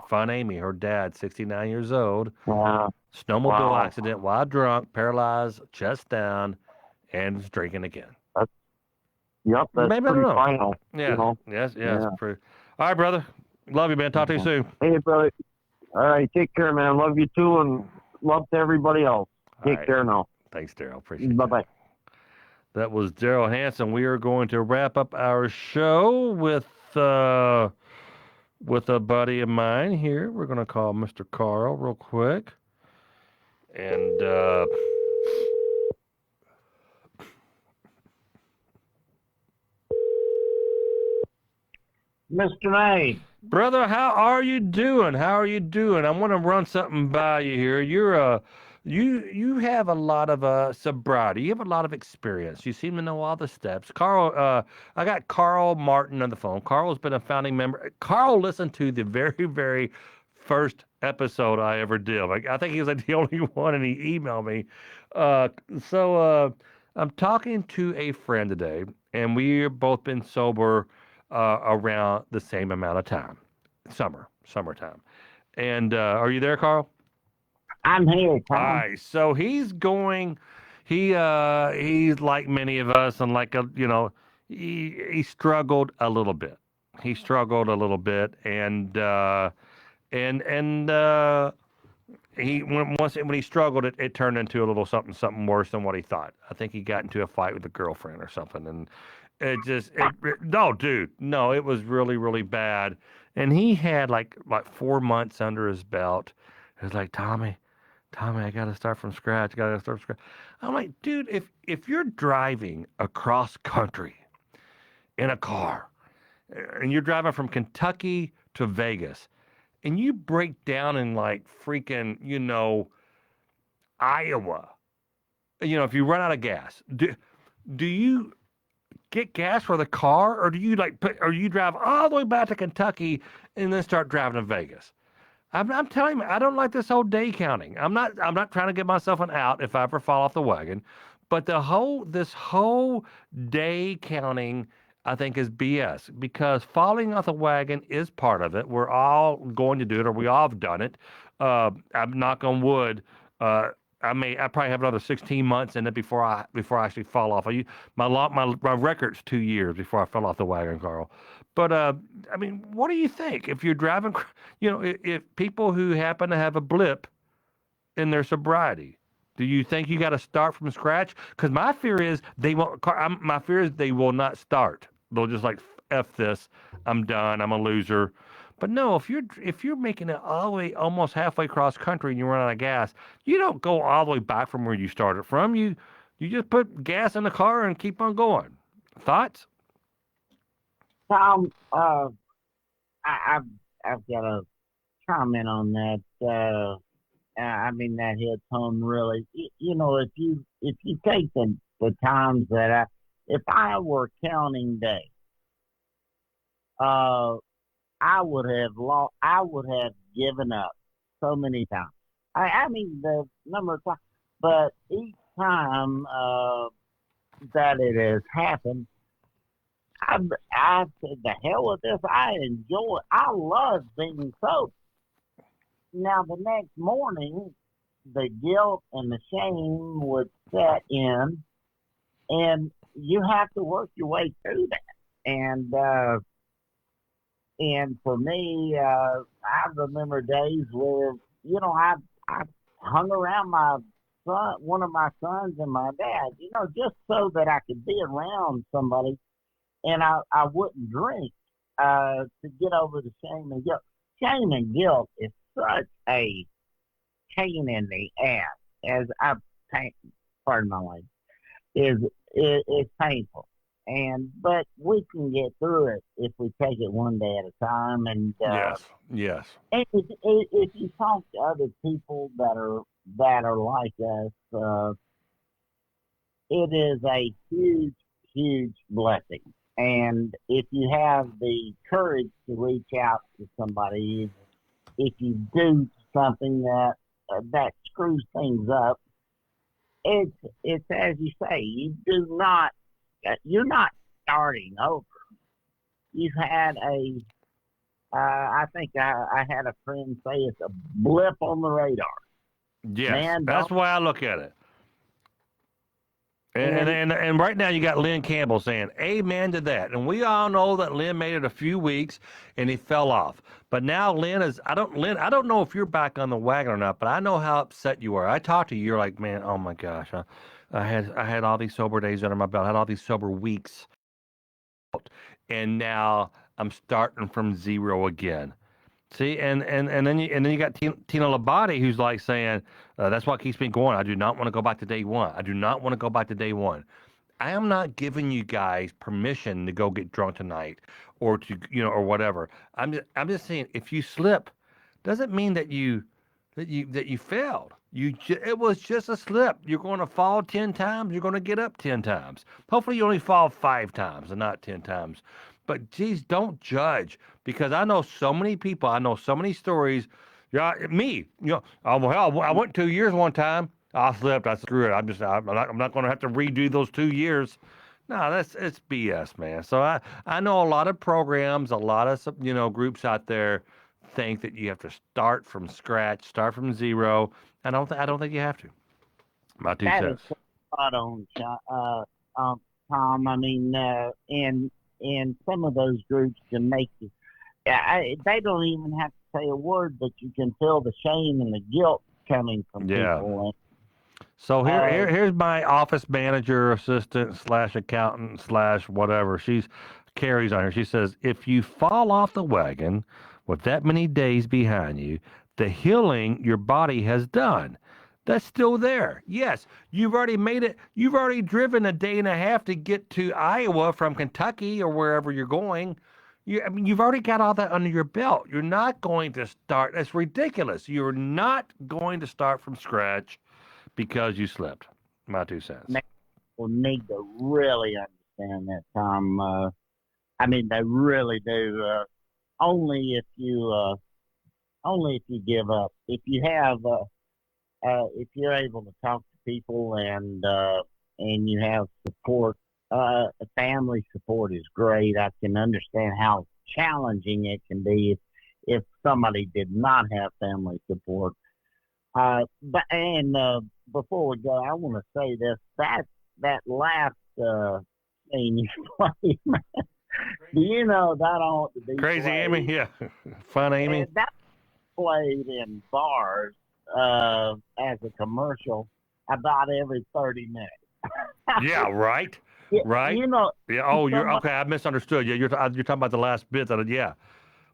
Fun Amy, her dad, 69 years old. Snowmobile accident while drunk, paralyzed, chest down, and was drinking again.
That's
Maybe
pretty final.
Yeah. Yes. Yeah. All right, brother. Love you, man. Talk to you soon.
Hey, brother. All right. Take care, man. Love you too, and love to everybody else. Take care now.
Thanks, Daryl. Appreciate it.
Bye-bye.
That was Daryl Hanson. We are going to wrap up our show with a buddy of mine here. We're going to call Mr. Carl real quick. And
Mr. Mabe.
Brother, how are you doing? I want to run something by you here. You have a lot of sobriety. You have a lot of experience. You seem to know all the steps. Carl, I got Carl Martin on the phone. Carl's been a founding member. Carl listened to the very, very first episode I ever did. I think he was like the only one, and he emailed me. So I'm talking to a friend today, and we've both been sober around the same amount of time, summertime. And are you there, Carl?
I'm here, Tom.
All right, so he's like many of us, and he struggled a little bit. And when he struggled, it turned into a little something worse than what he thought. I think he got into a fight with a girlfriend or something, and it was really, really bad. And he had like 4 months under his belt. It was like, Tommy, I got to start from scratch. I'm like, dude, if you're driving across country in a car and you're driving from Kentucky to Vegas and you break down in like freaking, Iowa, if you run out of gas, do you get gas for the car, or do you you drive all the way back to Kentucky and then start driving to Vegas? I'm telling you, I don't like this whole day counting. I'm not trying to give myself an out if I ever fall off the wagon, but this whole day counting, I think, is BS, because falling off the wagon is part of it. We're all going to do it, or we all have done it. I'm knock on wood. I probably have another 16 months in it before I actually fall off. My record's 2 years before I fell off the wagon, Carl. But what do you think if you're driving? If people who happen to have a blip in their sobriety, do you think you got to start from scratch? Because my fear is they won't. My fear is they will not start. They'll just like, F this. I'm done. I'm a loser. But no, if you're making it all the way almost halfway across country and you run out of gas, you don't go all the way back from where you started from. You just put gas in the car and keep on going. Thoughts?
Tom, I've got a comment on that. That hits home really. If you take the times that if I were counting days, I would have given up so many times. The number of times, but each time that it has happened, I said, the hell with this. I enjoy it. I love being sober. Now, the next morning, the guilt and the shame would set in, and you have to work your way through that. And for me, I remember days where, I hung around my son, one of my sons and my dad, just so that I could be around somebody, and I wouldn't drink to get over the shame and guilt. Shame and guilt is such a pain in the ass, pardon my language, it's painful. But we can get through it if we take it one day at a time. And
yes.
And if you talk to other people that are like us, it is a huge, huge blessing And if you have the courage to reach out to somebody, if you do something that screws things up, it's as you say, you're not starting over. You've had I think I had a friend say it's a blip on the radar.
Yes,
Man,
that's the way I look at it. And right now you got Lynn Campbell saying amen to that. And we all know that Lynn made it a few weeks and he fell off. But now Lynn, I don't know if you're back on the wagon or not, but I know how upset you are. I talked to you, you're like, man, oh my gosh, I had all these sober days under my belt, I had all these sober weeks, and now I'm starting from zero again. See, and then you got Tina Labate, who's like saying, that's what keeps me going. I do not want to go back to day one. I do not want to go back to day one. I am not giving you guys permission to go get drunk tonight, or to or whatever. I'm just saying, if you slip, doesn't mean that you failed. It was just a slip. You're going to fall 10 times. You're going to get up 10 times. Hopefully, you only fall 5 times and not 10 times. But geez, don't judge, because I know so many people. I know so many stories. Yeah, me. Oh well, hell, I went 2 years one time. I slipped. I screwed it. I'm not going to have to redo those 2 years. No, it's BS, man. So I know a lot of programs, a lot of groups out there think that you have to start from scratch, start from zero. I don't think you have to. My 2
That is
cents.
spot on, Tom. I mean, and some of those groups can make you. They don't even have to say a word, but you can feel the shame and the guilt coming from people.
So here's my office manager, assistant / accountant / whatever. She's carries on her. She says, if you fall off the wagon with that many days behind you, the healing your body has done, that's still there. Yes, you've already made it. You've already driven a day and a half to get to Iowa from Kentucky or wherever you're going. You've already got all that under your belt. You're not going to start. That's ridiculous. You're not going to start from scratch because you slipped. My 2 cents.
People need to really understand that, Tom. I mean, they really do. Only if you give up. If you have, if you're able to talk to people and you have support, family support is great. I can understand how challenging it can be if somebody did not have family support. Before we go, I want to say this: that last scene you played, man. Do you know that ought to be
Crazy
played?
Amy? Yeah, fun Amy.
And that played in bars as a commercial about every 30 minutes.
Yeah, right. Right.
You know.
Yeah. Oh, you're okay. I misunderstood. Yeah, you're talking about the last bit. Yeah.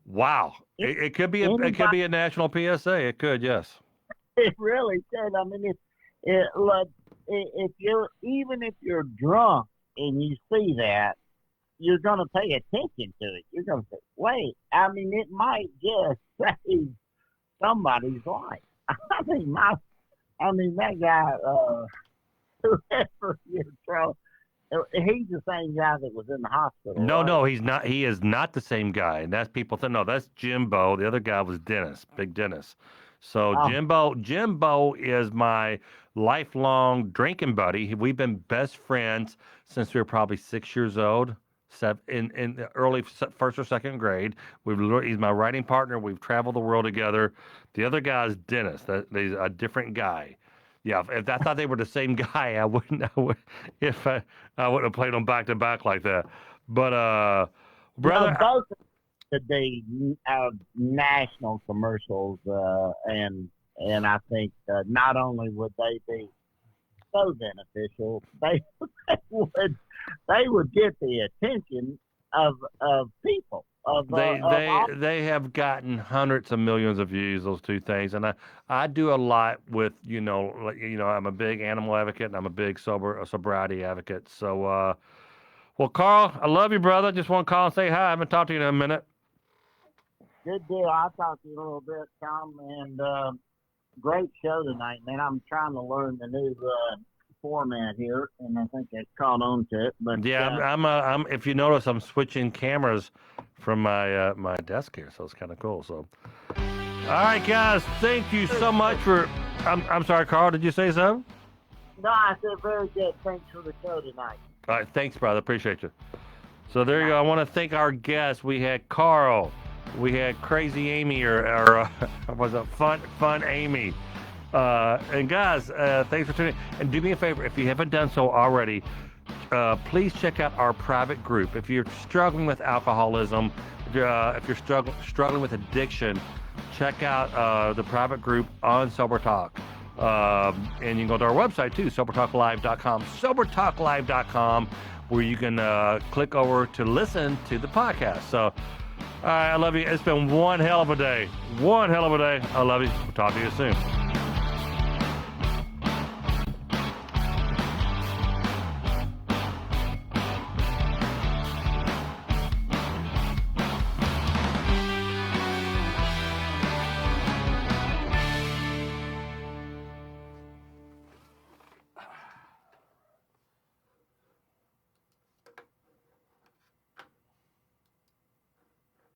Wow. It could be a national PSA. It could. Yes.
It really could. I mean, if you're drunk and you see that, you're going to pay attention to it. You're going to say, wait, I mean, it might just save somebody's life. I mean, that guy, whoever you're throwing, he's the same guy that was in the hospital.
No, he's not. He is not the same guy. And that's people think, no, that's Jimbo. The other guy was Dennis, Big Dennis. So Jimbo is my lifelong drinking buddy. We've been best friends since we were probably 6 years old, in the early first or second grade. He's my writing partner. We've traveled the world together. The other guy is Dennis. He's a different guy. Yeah, if I thought they were the same guy, I wouldn't have played them back to back like that. But brother,
both of the national commercials, and I think not only would they be so beneficial, they would get the attention of people.
They have gotten hundreds of millions of views, those two things, and I do a lot with I'm a big animal advocate and I'm a big sobriety advocate. So well, Carl, I love you, brother. Just want to call and say hi. I haven't talked to you in a minute.
Good deal. I'll talk to you a little bit, Tom, and great show tonight, man. I'm trying to learn the new format here, and I think I caught on to it. But
Yeah, I'm. If you notice, I'm switching cameras from my my desk here, so it's kind of cool. So, all right, guys, thank you so much for. I'm sorry, Carl. Did you say something?
no, I said very good. Thanks for the show tonight.
All right, thanks, brother. Appreciate you. So there you go. I want to thank our guests. We had Carl, we had Crazy Amy, or was it Fun Amy? And guys, thanks for tuning in. And do me a favor, if you haven't done so already, please check out our private group. If you're struggling with alcoholism, if you're struggling with addiction, check out the private group on Sober Talk. And you can go to our website too, sobertalklive.com, sobertalklive.com, where you can click over to listen to the podcast. So, all right, I love you. It's been one hell of a day. I love you. We'll talk to you soon.